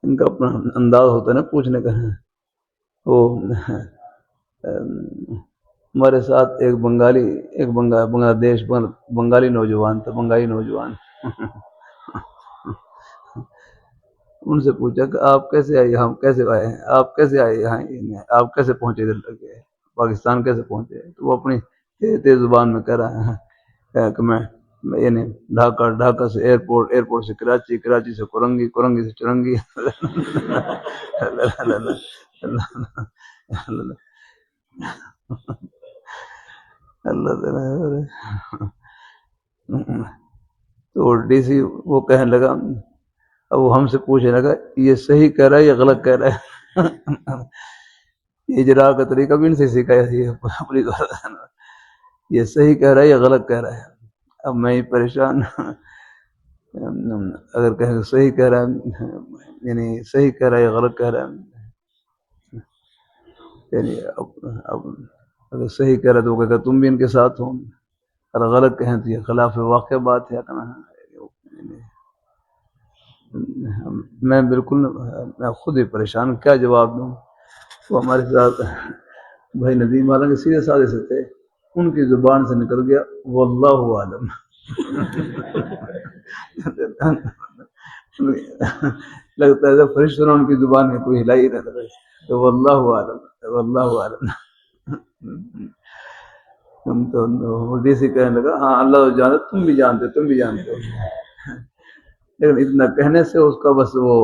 ان کا اپنا انداز ہوتا ہے نا پوچھنے کا۔ وہ ہمارے ساتھ ایک بنگلہ دیش بنگالی نوجوان تھا، بنگالی نوجوان ان سے پوچھا کہ آپ کیسے آئے، ہم کیسے آئے ہیں، آپ کیسے آئے یہاں، آپ کیسے پہنچے ادھر تک، پاکستان کیسے پہنچے؟ تو وہ اپنی تیز زبان میں کہہ رہا ہے کہ میں یعنی ڈھاکہ سے ایئرپورٹ سے کراچی، کراچی سے کرنگی، کرنگی سے چرنگی اللہ تو ڈی سی وہ کہنے لگا، اب وہ ہم سے پوچھنے لگا یہ صحیح کہہ رہا ہے یا غلط کہہ رہا ہے؟ اجرا کا طریقہ بھی ان سے سیکھا ہے اپنی، یہ صحیح کہہ رہا ہے یا غلط کہہ رہا ہے؟ اب میں ہی پریشان، اگر کہیں کہ صحیح کہہ رہا ہے، یعنی صحیح کہہ رہا ہے یا غلط کہہ رہا ہے، یعنی اب اگر صحیح کہہ رہا ہے تو وہ کہے گا تم بھی ان کے ساتھ ہو، اگر غلط کہیں تو یہ خلاف واقع بات ہے کہنا۔ میں بالکل میں خود ہی پریشان، کیا جواب دوں؟ وہ ہمارے ساتھ بھائی ندیم والا کے سیدھے سادے سے تھے، ان کی زبان سے نکل گیا واللہ عالم لگتا ہے فرشتوں نے ان کی زبان میں کوئی ہلا ہی نہ لگا، تو واللہ عالم، واللہ عالم۔ ہم تو ڈی سی کہنے لگا ہاں اللہ تو جانتے، تم بھی جانتے ہو، لیکن اتنا کہنے سے اس کا بس وہ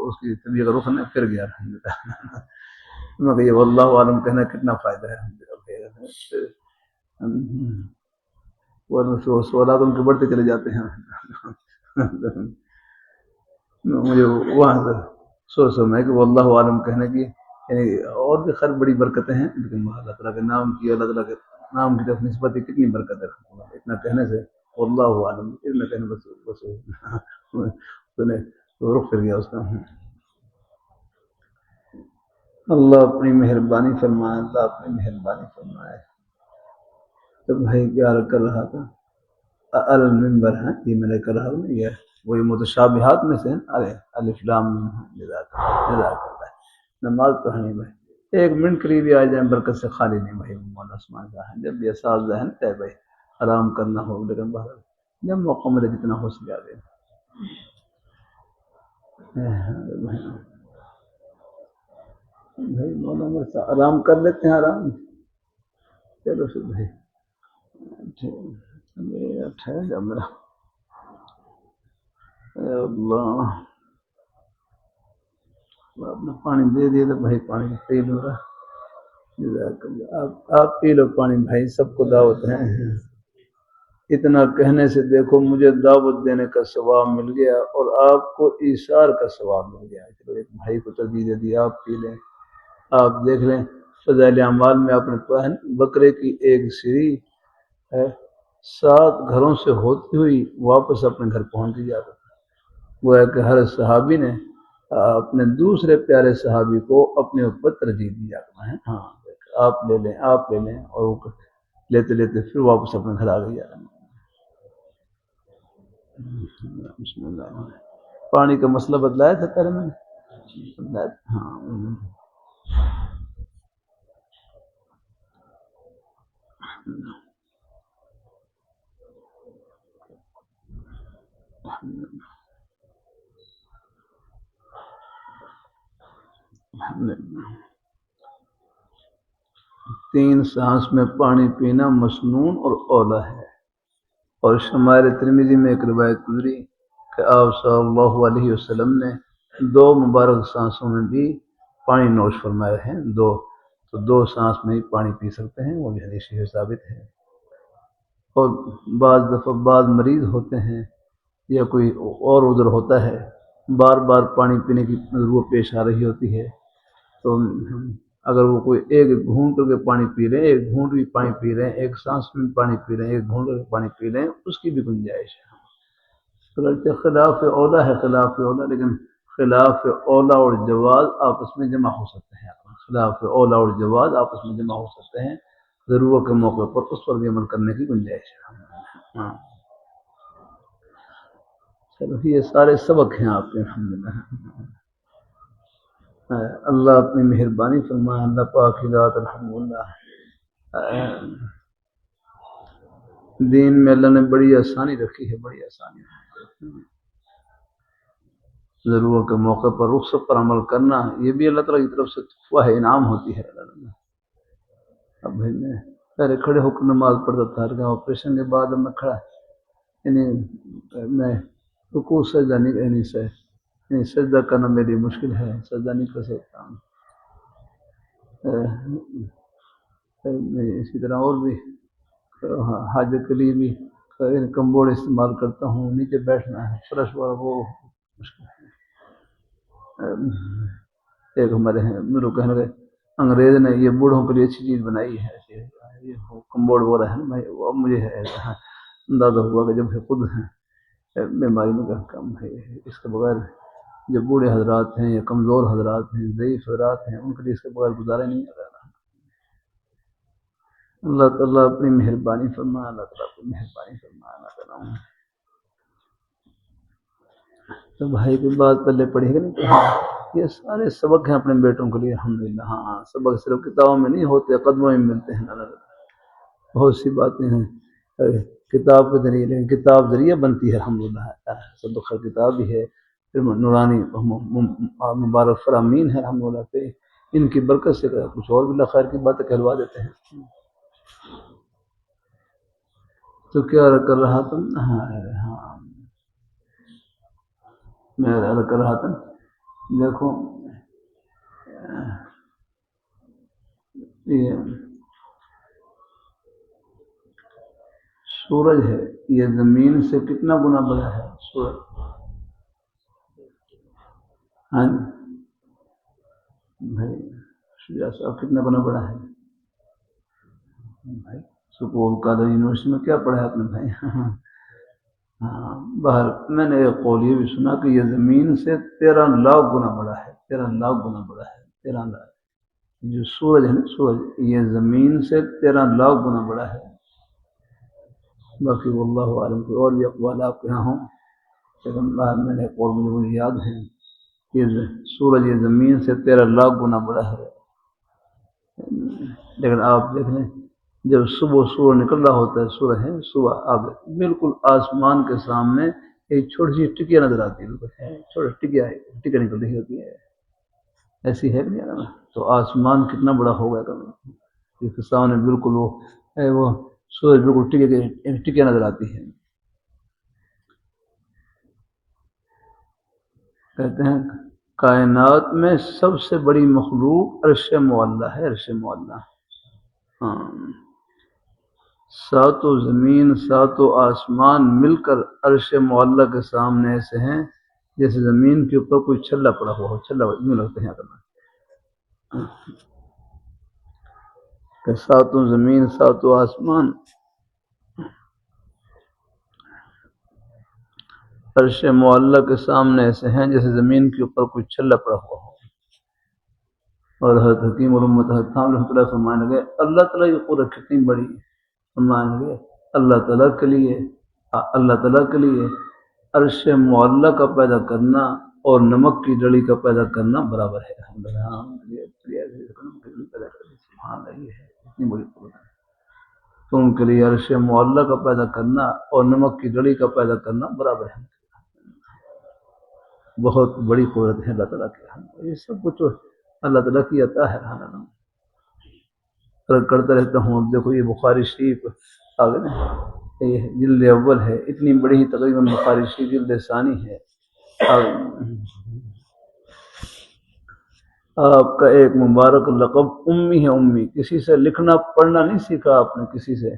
اس کی طبیعت رخ نے پھر گیا۔ میں کہ یہ واللہ عالم کہنا کتنا فائدہ ہے، سوالات ان کے بڑھتے چلے جاتے ہیں۔ مجھے وہاں سے سوچ میں کہ واللہ عالم کہنے کی یعنی اور بھی خیر بڑی برکتیں ہیں، لیکن اللہ تعالیٰ کے نام کی، اللہ تعالیٰ کے نام کی طرف نسبت کتنی برکت ہے، اتنا کہنے سے واللہ عالم، اتنا کہنے بس رخ کر گیا اس کا۔ اللہ اپنی مہربانی فرمائے، اللہ اپنی مہربانی فرمائے۔ تو بھائی کیا کر رہا تھا المنبر ہے، یہ میں نے کر رہا ہوں، یہ وہی متشابہات میں سے الف لام جزاک اللہ، نماز پڑھنی بھائی 1 منٹ قریب آ جائیں برکت سے خالی نہیں بھائی، مولانا عثمان صاحب جب یہ ساز ذہن ہے بھائی آرام کرنا ہو، لیکن باہر جب موقع ملے جتنا ہو سکے آ گئے بھائی، مولانا صاحب آرام کر لیتے ہیں، آرام چلو پھر بھائی ٹھہر جا میرا اللہ، آپ نے پانی دے دیا تو بھائی پانی پی لو رہا، آپ پی لو پانی بھائی، سب کو دعوت ہے۔ اتنا کہنے سے دیکھو مجھے دعوت دینے کا ثواب مل گیا اور آپ کو ایثار کا ثواب مل گیا۔ چلو ایک بھائی کو ترجیح دے دی، آپ پی لیں، آپ دیکھ لیں فضائل اعمال میں آپ نے پڑھا ہے بکرے کی ایک سری ہے 7 گھروں سے ہوتی ہوئی واپس اپنے گھر پہنچ جاتا تھا۔ وہ ہے کہ ہر صحابی نے اپنے دوسرے پیارے صحابی کو اپنے اوپر ترجیح دی جاتا ہے، ہاں آپ لے لیں، آپ لے لیں، اور وہ لیتے لیتے پھر واپس اپنے گھر آ گیا۔ بسم اللہ، پانی کا مسئلہ بتلایا تھا پہلے میں نے، ہاں تین سانس میں پانی پینا مسنون اور اولا ہے، اور شمائل ترمذی میں ایک روایت گزری کہ آپ صلی اللہ علیہ وسلم نے 2 مبارک سانسوں میں بھی پانی نوش فرمائے ہیں، تو 2 سانس میں ہی پانی پی سکتے ہیں، وہ بھی حدیث سے ثابت ہے۔ اور بعض دفعہ بعض مریض ہوتے ہیں یا کوئی اور عذر ہوتا ہے، بار بار پانی پینے کی ضرورت پیش آ رہی ہوتی ہے، تو اگر وہ کوئی ایک گھونٹ کر کے پانی پی رہے ہیں، ایک گھونٹ بھی پانی پی رہے ہیں، ایک سانس میں پانی پی رہے ہیں، ایک گھونٹ کر کے پانی پی رہے ہیں، اس کی بھی گنجائش ہے۔ اگرچہ خلاف اولا ہے، خلاف اولا، لیکن خلاف اولا اور جواز آپس میں جمع ہو سکتے ہیں۔ خلاف اولا اور جواز آپس میں جمع ہو سکتے ہیں، ضرورت کے موقع پر اس پر بھی عمل کرنے کی گنجائش ہے۔ ہاں چلو یہ سارے سبق ہیں آپ کے الحمدللہ۔ اللہ اپنی مہربانی فرمائے، اللہ پاک کی ذات الحمدللہ۔ دین میں اللہ نے بڑی آسانی رکھی ہے، بڑی آسانی۔ ضرورت کے موقع پر رخصت پر عمل کرنا، یہ بھی اللہ تعالیٰ کی طرف سے تحفہ ہے، انعام ہوتی ہے۔ اب بھائی میں پہلے کھڑے ہو کر نماز پڑھتا تھا، آپریشن کے بعد میں کھڑا، یعنی میں رکوع سجدہ نہیں سجدہ کرنا میری مشکل ہے، سجدہ نہیں کر سکتا ہوں۔ اسی طرح اور بھی حاجت کے لیے بھی کمبوڑ استعمال کرتا ہوں، نیچے بیٹھنا ہے فرش والا وہ مشکل ہے۔ ایک ہمارے ہیں میرے کہنے لگے انگریز نے یہ بوڑھوں کے لیے اچھی چیز بنائی ہے، یہ کمبوڑ وہ رہا ہے نا، اب مجھے اندازہ ہوا کہ جب خود بیماری میں کم ہے، اس کے بغیر جو بوڑھے حضرات ہیں یا کمزور حضرات ہیں، ضعیف حضرات ہیں، ان کے لیے اس کے بغیر گزارا نہیں ہو رہا۔ اللہ تعالیٰ اپنی مہربانی فرمائے، اللہ تعالیٰ اپنی مہربانی فرمائے، اللہ تعالیٰ۔ تو بھائی کی بات پہلے پڑھی گئی، یہ سارے سبق ہیں اپنے بیٹوں کے لیے الحمدللہ۔ ہاں سبق صرف کتابوں میں نہیں ہوتے، قدموں میں ملتے ہیں۔ بہت سی باتیں ہیں کتاب کے ذریعے، لیکن کتاب ذریعہ بنتی ہے الحمدللہ۔ سبق کتاب بھی ہے، پھر نورانی مبارک فرامین ہے الحمدللہ، پہ ان کی برکت سے کچھ اور بھی اللہ خیر کی باتیں کہلوا دیتے ہیں۔ تو کیا کر رہا تھا؟ ہاں میں کر رہا تھا، دیکھو یہ سورج ہے، یہ زمین سے کتنا گنا بڑا ہے سورج؟ ہاں بھائی شجاع صاحب کتنا گنا بڑا ہے بھائی؟ سکول قادری یونیورسٹی میں کیا پڑھا ہے آپ نے بھائی؟ ہاں باہر میں نے ایک قول یہ بھی سنا کہ یہ زمین سے 13 لاکھ گنا بڑا ہے، 13 لاکھ گنا بڑا ہے، 13 لاکھ۔ جو سورج ہے نا، سورج یہ زمین سے 13 لاکھ گنا بڑا ہے۔ باقی واللہ عالم کوئی اور بھی اقوال آپ کے یہاں ہوں، لیکن میں نے ایک قول مجھے یاد ہے کہ سورج یہ زمین سے 13 لاکھ گنا بڑا ہے۔ لیکن آپ دیکھ لیں جب صبح سورج نکل رہا ہوتا ہے، سورج ہے صبح، آپ بالکل آسمان کے سامنے ایک چھوٹی سی ٹکیا نظر آتی ہے، چھوٹی ٹکیا نکل رہی ہوتی ہے، ایسی ہے کہ نہیں؟ تو آسمان کتنا بڑا ہوگا اس کے سامنے بالکل وہ سورج بالکل ٹکیا نظر آتی ہے۔ کہتے ہیں کائنات میں سب سے بڑی مخلوق عرش معلیٰ ہے، عرش معلیٰ۔ ہاں ساتوں زمین ساتوں آسمان مل کر عرش معلیٰ کے سامنے ایسے ہیں جیسے زمین کے اوپر کوئی چھلا پڑا ہوا ہو، چھلا یوں لگتے ہیں کہ ساتوں زمین ساتوں آسمان عرش معلیٰ کے سامنے ایسے ہیں جیسے زمین کے اوپر کوئی چھلا پڑا ہوا ہو۔ اور حضرت حکیم علامہ حاتم رحمۃ اللہ فرمانے لگے اللہ تعالیٰ کی قدرت کتنی بڑی ہے، فرمانے لگے اللہ تعالیٰ کے لیے عرش معلیٰ کا پیدا کرنا اور نمک کی ڈڑی کا پیدا کرنا برابر ہے۔ اتنی بڑی قدرت ہے تو ان کے لیے عرش معلیٰ کا پیدا کرنا اور نمک کی ڈڑی کا پیدا کرنا برابر ہے۔ بہت بڑی قدرت ہے اللہ تعالیٰ کی، یہ سب کچھ اللہ تعالیٰ کی عطا ہے۔ کرتا رہتا ہوں، اب دیکھو یہ بخاری شریف آگے نا، یہ جلد اول ہے، اتنی بڑی ہی تقریباً بخاری شریف جلد ثانی ہے۔ آپ کا ایک مبارک لقب امی ہے، امی، کسی سے لکھنا پڑھنا نہیں سیکھا آپ نے، کسی سے،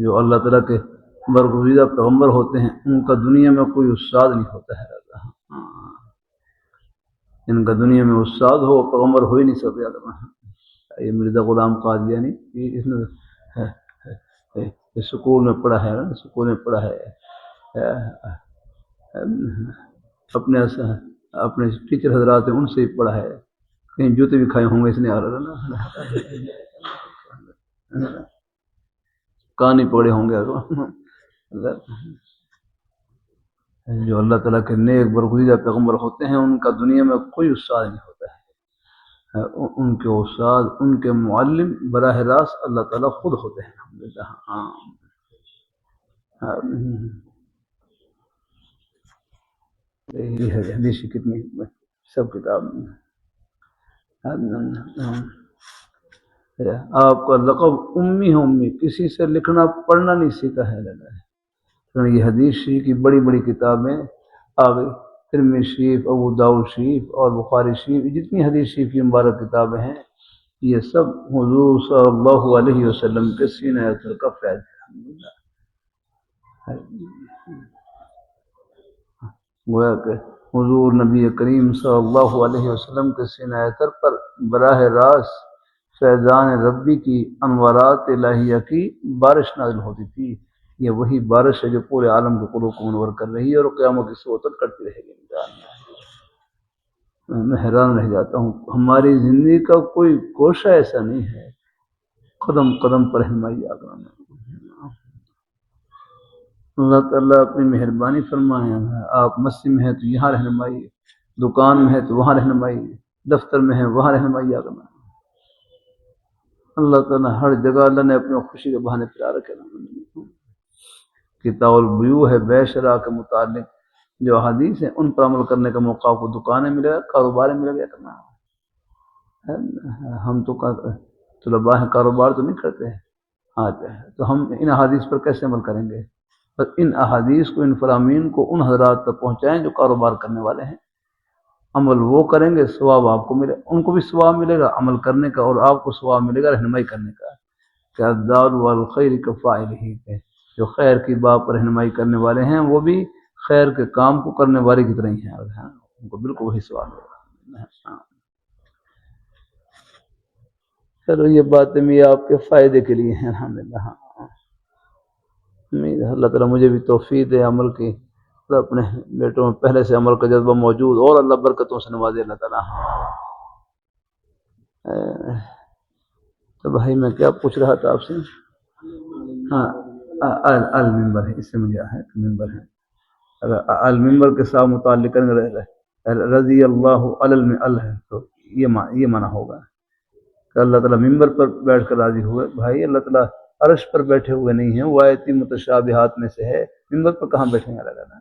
جو اللہ تعالیٰ کے برگزیدہ پیغمبر ہوتے ہیں ان کا دنیا میں کوئی استاد نہیں ہوتا ہے۔ ان کا دنیا میں استاد ہو پیغمبر ہو ہی نہیں سکتے. یہ مرزا غلام قادیانی اس نے سکول میں پڑھا ہے، سکول میں پڑھا ہے، اپنے ٹیچر حضرات ان سے ہی پڑھا ہے، کہیں جوتے بھی کھائے ہوں گے اس نے، کان پکڑے ہوں گے. جو اللہ تعالیٰ کے نیک برگزیدہ پیغمبر ہوتے ہیں ان کا دنیا میں کوئی استاد نہیں ہوتا ہے. ان کے استاد، ان کے معلم براہ راست اللہ تعالیٰ خود ہوتے ہیں. الحمدللہ. یہ ہے حدیث کتنی سب کتاب میں. آپ کا لقب امی ہے، امی کسی سے لکھنا پڑھنا نہیں سیکھا ہے. یہ حدیث شریف کی بڑی بڑی کتابیں آ گئی، ترمذی شریف، ابو داؤد شریف اور بخاری شریف، جتنی حدیث شریف کی مبارک کتابیں ہیں یہ سب حضور صلی اللہ علیہ وسلم کے سینہ اطہر کا فیض ہے. گویا کہ حضور نبی کریم صلی اللہ علیہ وسلم کے سینہ اطہر پر براہ راست فیضان ربی کی انوارات الہیہ کی بارش نازل ہوتی تھی. یہ وہی بارش ہے جو پورے عالم کے قلوب کو منور کر رہی ہے اور قیامت کی صبح تک کرتی رہے گی. میں حیران رہ جاتا ہوں، ہماری زندگی کا کوئی گوشہ ایسا نہیں ہے قدم قدم پر رہنمائی آ کر. اللہ تعالیٰ اپنی مہربانی فرمائے. آپ مسجد میں ہیں تو یہاں رہنمائی، دکان میں ہے تو وہاں رہنمائی، دفتر میں ہے وہاں رہنمائی آ کرنا. اللہ تعالیٰ ہر جگہ اللہ نے اپنے خوشی کے بہانے پھیلا رکھے. کتاب البیوع ہے، بے شرع کے متعلق جو حدیث ہیں ان پر عمل کرنے کا موقع کو دکانیں ملے گا، کاروبار ملے گا کرنا. ہم تو طلباء ہیں، کاروبار تو نہیں کرتے ہیں، تو ہم ان احادیث پر کیسے عمل کریں گے؟ بس ان احادیث کو، ان فرامین کو ان حضرات تک پہنچائیں جو کاروبار کرنے والے ہیں. عمل وہ کریں گے ثواب آپ کو ملے، ان کو بھی ثواب ملے گا عمل کرنے کا، اور آپ کو ثواب ملے گا رہنمائی کرنے کا. کہ الدال والخیر کفاعلہ، جو خیر کی بات پر رہنمائی کرنے والے ہیں وہ بھی خیر کے کام کو کرنے والے کی طرح ہی ہیں، ان کو بالکل وہی ثواب ملے گا. چلو یہ باتیں بھی آپ کے فائدے کے لیے ہیں. الحمدللہ. امید ہے اللہ تعالیٰ مجھے بھی توفیق دے عمل کی، اور اپنے بیٹوں میں پہلے سے عمل کا جذبہ موجود اور اللہ برکتوں سے نوازے اللہ تعالیٰ. تو بھائی میں کیا پوچھ رہا تھا آپ سے؟ ہاں المنبر ہے، اس سے مجھے ہے ممبر ہے. اگر المنبر کے ساتھ متعلق رضی اللہ ال ہے تو یہ معنی ہوگا کہ اللہ تعالیٰ ممبر پر بیٹھ کر راضی ہوئے. بھائی اللہ تعالیٰ عرش پر بیٹھے ہوئے نہیں ہیں، وہ آیتی متشابہات میں سے ہے. ممبر پر کہاں بیٹھیں گے اللہ تعالیٰ؟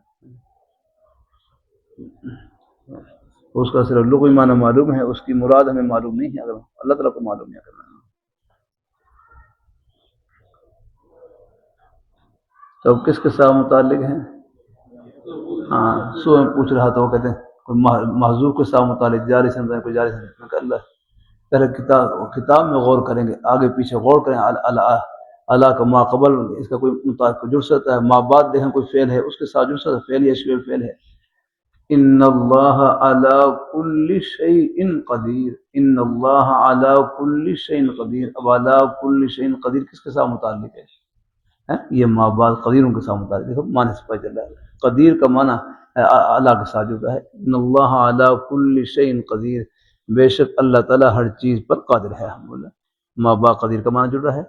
اس کا صرف لغوی معنی معلوم ہے، اس کی مراد ہمیں معلوم نہیں ہے، اگر اللہ تعالیٰ کو معلوم نہیں کرنا. تو کس کے ساتھ متعلق ہیں؟ ہاں سو میں پوچھ رہا تھا، وہ کہتے ہیں کوئی محذوف کے ساتھ متعلق، جاری سمجھیں کوئی جاری سمجھیں. کہ اللہ پہلے کتاب میں غور کریں گے، آگے پیچھے غور کریں. اللہ کا ما قبل اس کا کوئی متعلق جڑ سکتا ہے، ما بعد دیکھیں کوئی فعل ہے اس کے ساتھ جڑ سکتا ہے، فعل یا شبیہ فعل ہے. ان اللہ علی کل شیء قدیر، ان اللہ علی کل شیء قدیر. اب علی کل شیء قدیر کس کے ساتھ متعلق ہے؟ یہ ما بعد قدیروں کے ساتھ متعلق. دیکھو معنی سے پتہ چل رہا ہے قدیر کا معنی اللہ کے ساتھ جڑا ہے. ان اللہ علی کل شیء قدیر، بے شک اللہ تعالیٰ ہر چیز پر قادر ہے. الحمدللہ. ما بعد قدیر کا معنی جڑ رہا ہے.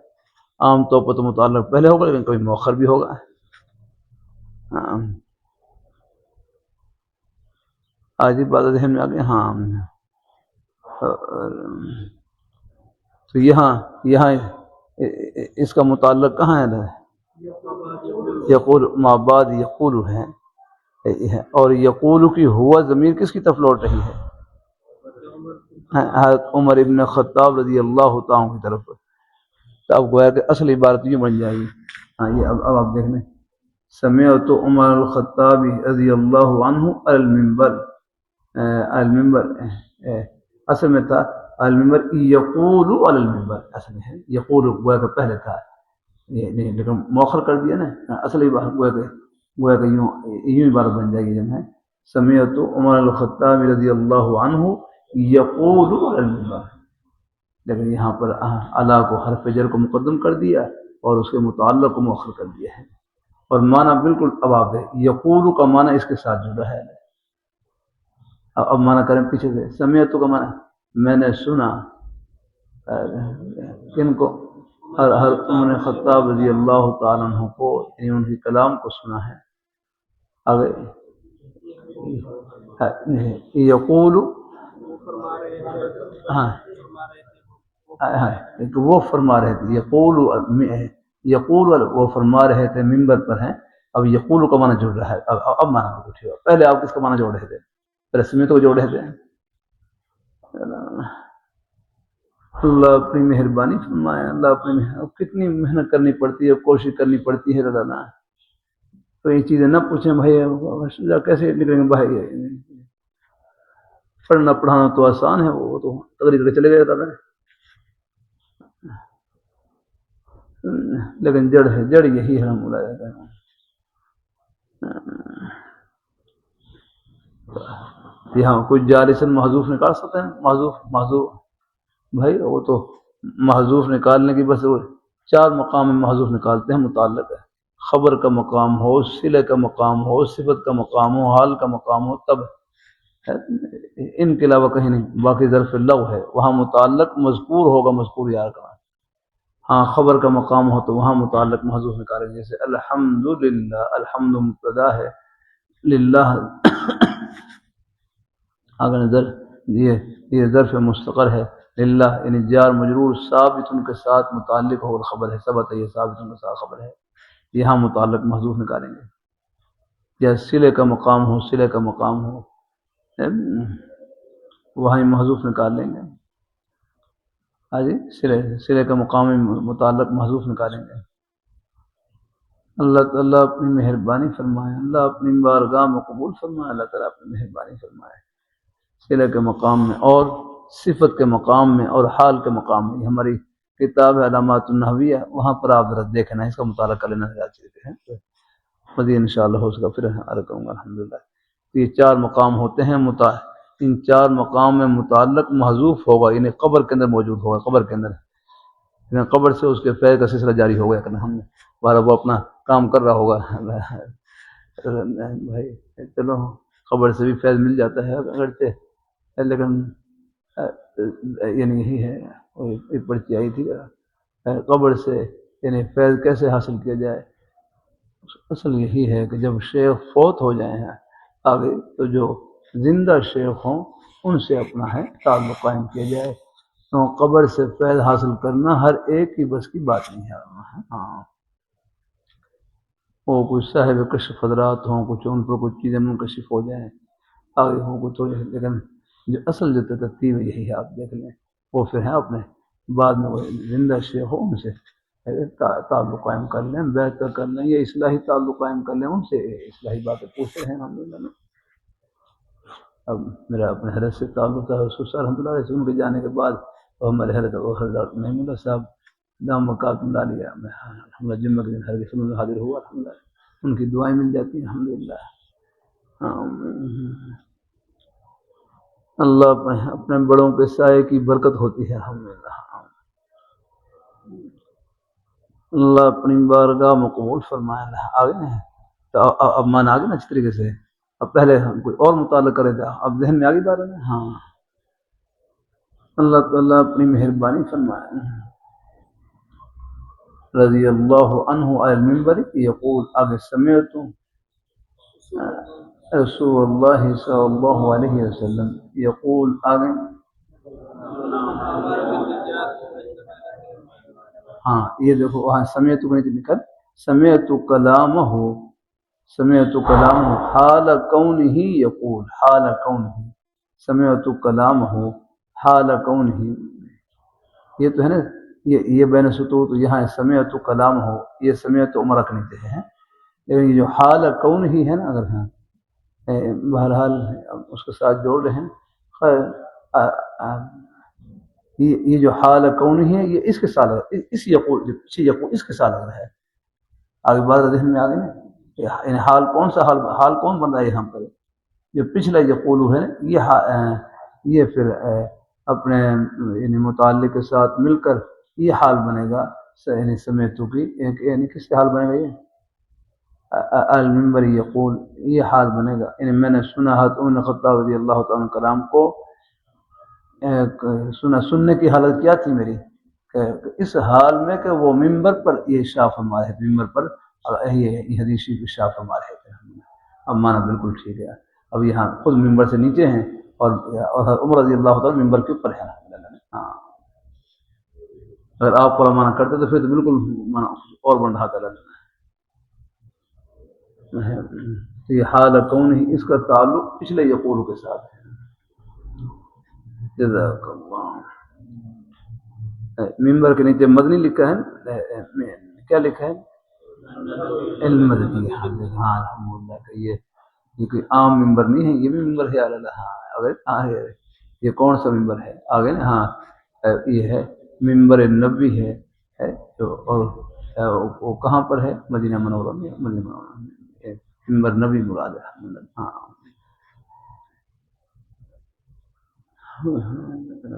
عام طور پر تو متعلق پہلے ہوگا لیکن کبھی مؤخر بھی ہوگا. آج ہی بات ذہن میں آ گئی. ہاں تو یہاں اس کا متعلق کہاں ہے؟ یقول ما بعد یقول ہے، اور یقول کی ہوا ضمیر کس کی طرف لوٹ رہی ہے؟ حضرت عمر ابن خطاب رضی اللہ تعالیٰ کی طرف. تو اب گویا کہ اصل عبارت یہ بن جائے گی. ہاں یہ اب آپ دیکھ لیں. سمعت عمر الخطاب رضی اللہ عنہ المنبر. المنبر اصل میں تھا المنبر یقول علی المنبر، اصل میں ہے یقول، گویا کہ پہلے تھا لیکن مؤخر کر دیا نا. اصل عبارت گویا کہ یوں عبارت بن جائے گی جب ہے سمعت عمر الخطاب رضی اللہ عنہ یقول علی المنبر، لیکن یہاں پر علا کو حرف جر کو مقدم کر دیا اور اس کے متعلق کو مؤخر کر دیا ہے، اور معنی بالکل اب آپ ہے، یقول کا معنی اس کے ساتھ جڑا ہے۔ اب معنی کریں پیچھے سے، سمعت کا معنی میں نے سنا، کن کو؟ ہر عمر خطاب رضی اللہ تعالیٰ عنہ کو، یعنی ان کے کلام کو سنا ہے۔ آگے یقول، ہاں وہ فرما رہے تھے، یقول وہ فرما رہے تھے، منبر پر ہیں۔ اب یقول کا معنی جڑ رہا ہے، اب معنی ٹھیک ہے۔ پہلے آپ کس کا معنی جوڑ رہے تھے؟ پہلے سمیت کو جوڑ رہے تھے۔ اللہ اپنی مہربانی فرمائے، اللہ اپنی کتنی محنت کرنی پڑتی ہے، کوشش کرنی پڑتی ہے اللہ نا، تو یہ چیزیں نہ پوچھیں بھائی کیسے نکلیں گے بھائی، پڑھنا پڑھانا تو آسان ہے، وہ تو تقریر کر کے چلے گئے تھا، لیکن جڑ ہے، جڑ یہی ہے۔ ہم یہاں کچھ جالسن محذوف نکال سکتے ہیں؟ محذوف بھائی وہ تو محذوف نکالنے کی بس 4 مقام میں محذوف نکالتے ہیں، متعلق ہے، خبر کا مقام ہو، صلہ کا مقام ہو، صفت کا مقام ہو، حال کا مقام ہو، تب ان کے علاوہ کہیں نہیں۔ باقی ظرف لغو ہے، وہاں متعلق مذکور ہوگا، مذکور یار کا۔ ہاں خبر کا مقام ہو تو وہاں متعلق محذوف نکالیں گے، جیسے الحمدللہ، الحمد مبتدا ہے، للہ اگر نظر یہ ظرف مستقر ہے، للہ یعنی جار مجرور ثابت ان کے ساتھ متعلق ہو، خبر ہے، ثبت ہے، یہ ثابت ان کے ساتھ خبر ہے، یہاں متعلق محذوف نکالیں گے۔ یا صلے کا مقام ہو، صلے کا مقام ہو، وہاں محذوف نکال لیں گے۔ ہاں جی، صلے کا مقام متعلق محذوف نکالیں گے۔ اللہ تعالیٰ اپنی مہربانی فرمائے، اللہ اپنی بارگاہ میں قبول فرمائے، اللہ تعالیٰ اپنی مہربانی فرمائے۔ صلے کے مقام میں اور صفت کے مقام میں اور حال کے مقام میں، ہماری کتاب ہے علامات النحویہ، وہاں پر آپ ذرا دیکھنا، اس کا مطالعہ کر لینا چاہتے ہیں، مزید انشاءاللہ ہو سکا پھر عرض کروں گا۔ الحمدللہ یہ 4 مقام ہوتے ہیں، ان 4 مقام میں متعلق محذوف ہوگا، یعنی قبر کے اندر موجود ہوگا، قبر کے اندر، یعنی قبر سے اس کے فیض کا سلسلہ جاری ہو گیا کرنا، ہم نے بارہ وہ اپنا کام کر رہا ہوگا بھائی، چلو قبر سے بھی فیض مل جاتا ہے اگرچہ، لیکن یعنی یہی ہے، ایک پرچی آئی تھی قبر سے یعنی فیض کیسے حاصل کیا جائے، اصل یہی ہے کہ جب شیخ فوت ہو جائیں ہیں آگے، تو جو زندہ شیخ ہوں ان سے اپنا ہے تعلق قائم کیا جائے، تو قبر سے فیض حاصل کرنا ہر ایک کی بس کی بات نہیں ہے۔ ہاں وہ کچھ صاحب کشف حضرات ہوں، کچھ ان پر کچھ چیزیں منکشف ہو جائیں آگے ہوں کچھ ہو جائے، لیکن جو اصل جو ترتیب ہے یہی ہے، آپ دیکھ لیں، وہ پھر ہیں اپنے بعد میں وہ زندہ شیخ ہو ان سے تعلق قائم کر لیں، بیعت کر لیں، یا اصلاحی تعلق قائم کر لیں، ان سے اصلاحی باتیں پوچھتے ہیں الحمدللہ۔ اب میرا اپنے حضرت سے تعلق ہے، حضرت رحمۃ اللہ علیہ ان کے جانے کے بعد ہمارے حضرت نعیم اللہ صاحب دام وقات اللہ علیہ میں الحمدللہ جمعہ کے دن ہر قسم میں حاضر ہوا، الحمدللہ ان کی دعائیں مل جاتی ہیں الحمدللہ۔ اللہ اپنے بڑوں کے سائے کی برکت ہوتی ہے الحمدللہ۔ اللہ اپنی بارگاہ میں قبول فرمائے۔ آگے نہیں تو اب مان آگے نا، اچھی طریقے سے اب پہلے ہم کوئی اور مطالعہ کرے تھے، اب ذہن میں آگے بات ہے۔ ہاں اللہ تعالیٰ اپنی مہربانی فرمائے۔ رضی اللہ عنہ علی المنبر یقول، آگے سمعت رسول اللہ صلی اللہ علیہ وسلم یقول، آگے ہاں یہ دیکھو وہاں سمعت کو نہیں نکل، سمعت کلامہ، سمعت کلامہ حال کونہ یقول، حال کونہ، سمعت کلامہ حال کونہ، یہ تو ہے نا، یہ بین سطور، تو یہاں سمعت کلامہ، یہ سمعت عمر کے نیچے ہے، لیکن یہ جو حال کونہ ہے نا، اگر ہاں بہرحال اس کے ساتھ جوڑ رہے ہیں، خیر یہ جو حال کون ہے یہ اس کے ساتھ، اس یقول اس کے ساتھ لگ رہا ہے۔ آگے بات ذہن میں آ گئی نا، یعنی حال کون سا، حال کون بن رہا ہے یہاں پر، جو پچھلا یقولو ہے یہ پھر اپنے یعنی متعلق کے ساتھ مل کر یہ حال بنے گا، یعنی سمیتو کی یعنی کس کا حال بنے گا، یہ المنبر یقول، یہ حال بنے گا، یعنی میں نے سنا ہے عمر خطاب رضی اللہ تعالیٰ عنہ کلام کو سننے کی حالت کیا تھی میری، کہ اس حال میں کہ وہ منبر پر یہ شاہ فرما رہے تھے، منبر پر یہ حدیث شریف شاہ فرما رہے تھے۔ اب مانا بالکل ٹھیک ہے، اب یہاں خود منبر سے نیچے ہیں اور عمر رضی اللہ تعالیٰ منبر کے اوپر ہے۔ ہاں اگر آپ پورا مانا کرتے تو پھر تو بالکل مانا اور بڑھا کر تو یہ حال کون ہی، اس کا تعلق پچھلے یقول کے ساتھ ہے۔ جزاک اللہ۔ منبر کے نیچے مدنی لکھا ہے، کیا لکھا ہے؟ علم مدنی۔ ہاں الحمدللہ کہ یہ کوئی عام منبر نہیں ہے، یہ بھی منبر ہے اللہ۔ ہاں اگر یہ کون سا منبر ہے آگے نا، ہاں یہ ہے منبر نبوی ہے جو، اور وہ کہاں پر ہے؟ مدینہ منورہ میں، مدینہ منورہ میں منبر نبی مراد ہے۔ ہاں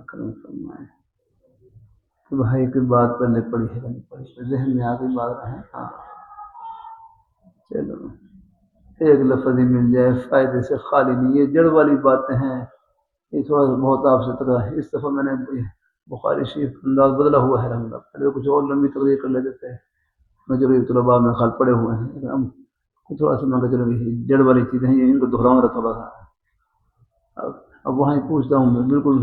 کرم فرمائے تو بھائی کوئی بات پہلے پڑھی ہے نہیں پڑھی، ذہن میں آ گئی بات ہے۔ ہاں چلو ایک لفظ ہی مل جائے، فائدے سے خالی نہیں، یہ جڑ والی باتیں ہیں، یہ تھوڑا سا بہت آپ سے تکرار ہے۔ اس دفعہ میں نے بخاری شریف انداز بدلا ہوا ہے رحمۃ اللہ، پہلے کچھ اور لمبی تقریر کر لیتے تھے، میں چلو یہ طلباء میں خال پڑے ہوئے ہیں، لیکن اب تھوڑا سا میں کہ چلو جڑ والی چیزیں ہیں ان کو دہراؤں گا تھوڑا سا۔ اب وہاں پوچھتا ہوں میں، بالکل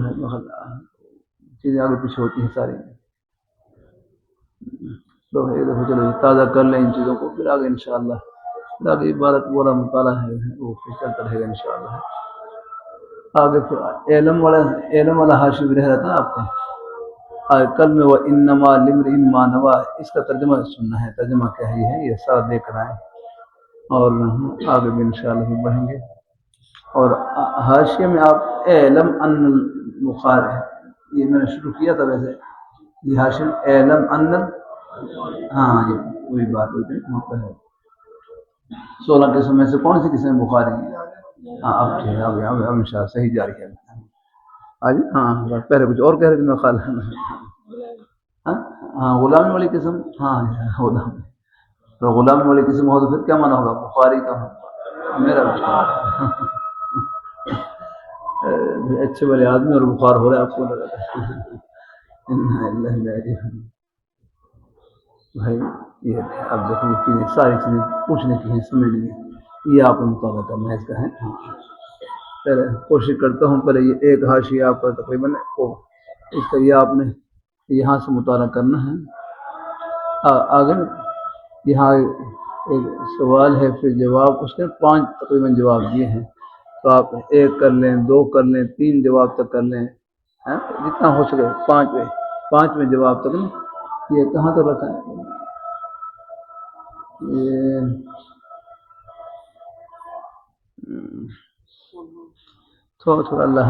چیزیں آگے پیچھے ہوتی ہیں ساری، تو ایک دفعہ چلو تازہ کر لیں ان چیزوں کو، پھر آگے انشاءاللہ پھر آگے عبارت والا مطالعہ ہے وہ پھر چلتا رہے گا انشاءاللہ۔ آگے پھر علم والا حاشی بھی رہ رہا تھا آپ کا، کل میں وہ انما لمرئ ما نوی، اس کا ترجمہ سننا ہے، ترجمہ کیا ہے یہ سارا دیکھ رہا ہے، اور آگے بھی انشاءاللہ بھی بڑھیں گے۔ اور حاشیے میں آپ علم ان البخار ہے، یہ میں نے شروع کیا تھا ویسے، یہ حاشیے علم ان، ہاں یہ وہی بات ہوئی ہے، 16 قسم میں سے کون سی قسم بخاری ہے؟ ہاں اب ٹھیک ہے، اب انشاءاللہ صحیح جاری ہے آج۔ ہاں پہلے کچھ اور کہہ رہے تھے میں خیال ہاں غلامی والی قسم، ہاں غلامی، تو غلامی والی قسم ہو تو پھر کیا مانا ہوگا؟ بخاری کا میرا اچھے والے آدمی اور بخار ہو رہا ہے آپ کو بھائی۔ یہ اب دیکھیں چیزیں ساری چیزیں پوچھنے کی ہیں، سمجھنے کی، یہ آپ کو مطالعہ کرنا ہے اس کا ہے۔ پہلے کوشش کرتا ہوں پہلے یہ ایک حاشیہ آپ کا تقریباً اس کا یہ آپ نے یہاں سے مطالعہ کرنا ہے۔ آگے یہاں ایک سوال ہے پھر جواب، اس نے 5 تقریباً جواب دیے ہیں، تو آپ 1 کر لیں، 2 کر لیں، 3 جواب تک کر لیں، جتنا ہو سکے 5ویں جواب تک۔ یہ کہاں تک رکھا ہے؟ یہ تھوڑا اللہ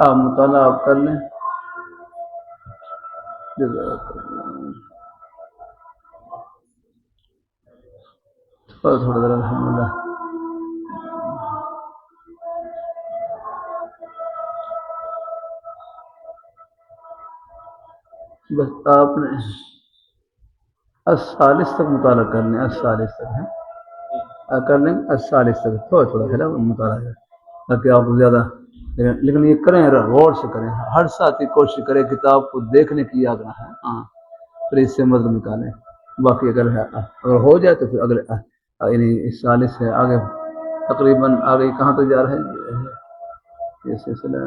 آپ مطالعہ آپ کر لیں، تھوڑا ذرا الحمدللہ۔ بس آپ نے الثالث تک مطالعہ کر لیں، الثالث تک ہے کر لیں، الثالث تک تھوڑا ہے مطالعہ ہے، تاکہ آپ کو زیادہ، لیکن یہ کریں غور سے کریں، ہر ساتھی کوشش کرے کتاب کو دیکھنے کی یاد رہے، ہاں پھر اس سے مطلب نکالیں۔ باقی اگر ہو جائے تو پھر اگلے یعنی اس ثالث ہے آگے تقریباً آگے کہاں تک جا رہے ہیں یہ سلسلہ،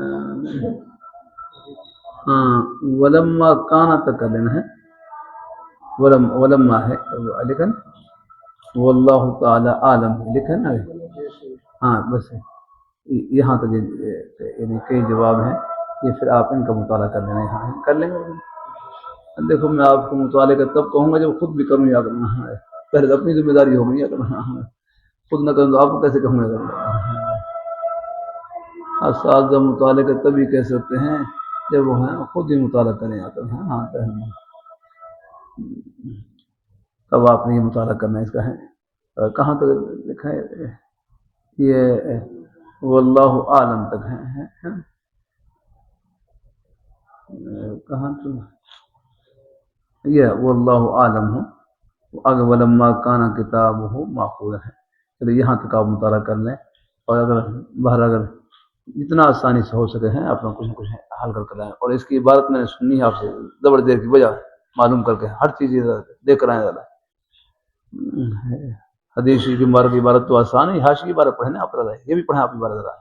ہاں ولما کانا تک کر لینا ہے، ولما ہے لیکن واللہ تعالی عالم لکھا نا، ہاں بس یہاں تک یعنی کئی جواب ہیں، یہ پھر آپ ان کا مطالعہ کر لینا، یہاں کر لیں گے۔ دیکھو میں آپ کو مطالعے کا تب کہوں گا جب خود بھی کروں یا کرنا ہے، پہلے اپنی ذمہ داری ہوگی یا کرنا، خود نہ کروں تو آپ کو کیسے کہوں گا کرنا؟ اساتذہ مطالعے کا تبھی کہہ سکتے ہیں جب وہ ہیں خود ہی مطالعہ کریں یا کریں۔ ہاں کب آپ نے یہ مطالعہ کرنا ہے اس کا ہے، کہاں تک لکھا ہے؟ یہ واللہ عالم تک ہے کہاں تو یہ واللہ عالم ہو اگر ولما کانا کتاب ہو معقول ہے. چلو یہاں تک آپ مطالعہ کر لیں، اور اگر جتنا آسانی سے ہو سکے ہیں اپنا کچھ نہ کچھ حل کر کے لائیں. اور اس کی عبارت میں نے سنی ہے آپ سے زبر دیر کی وجہ معلوم کر کے ہر چیز دیکھ کر آئیں. ذرا حدیث کی عبارت تو آسان ہے، حاشی کی عبارت پڑھیں نا آپ ذرا، یہ بھی پڑھیں آپ عبارت ذرا.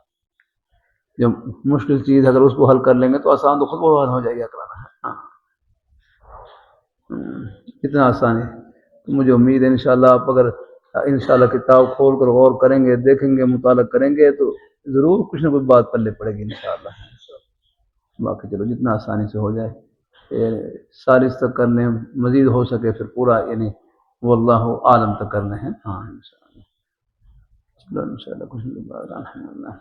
جب مشکل چیز اگر اس کو حل کر لیں گے تو آسان تو خود وہ حل ہو جائے گا کرانا ہے. ہاں اتنا آسان ہے. تو مجھے امید ہے انشاءاللہ آپ اگر انشاءاللہ کتاب کھول کر غور کریں گے، دیکھیں گے، مطالعہ کریں گے تو ضرور کچھ نہ کچھ بات پلے پڑے گی انشاءاللہ. باقی چلو جتنا آسانی سے ہو جائے سالس تک کرنے، مزید ہو سکے پھر پورا یعنی واللہ عالم تک کرنے ہیں. ہاں انشاءاللہ چلو انشاءاللہ کچھ نہیں بات الحمدللہ.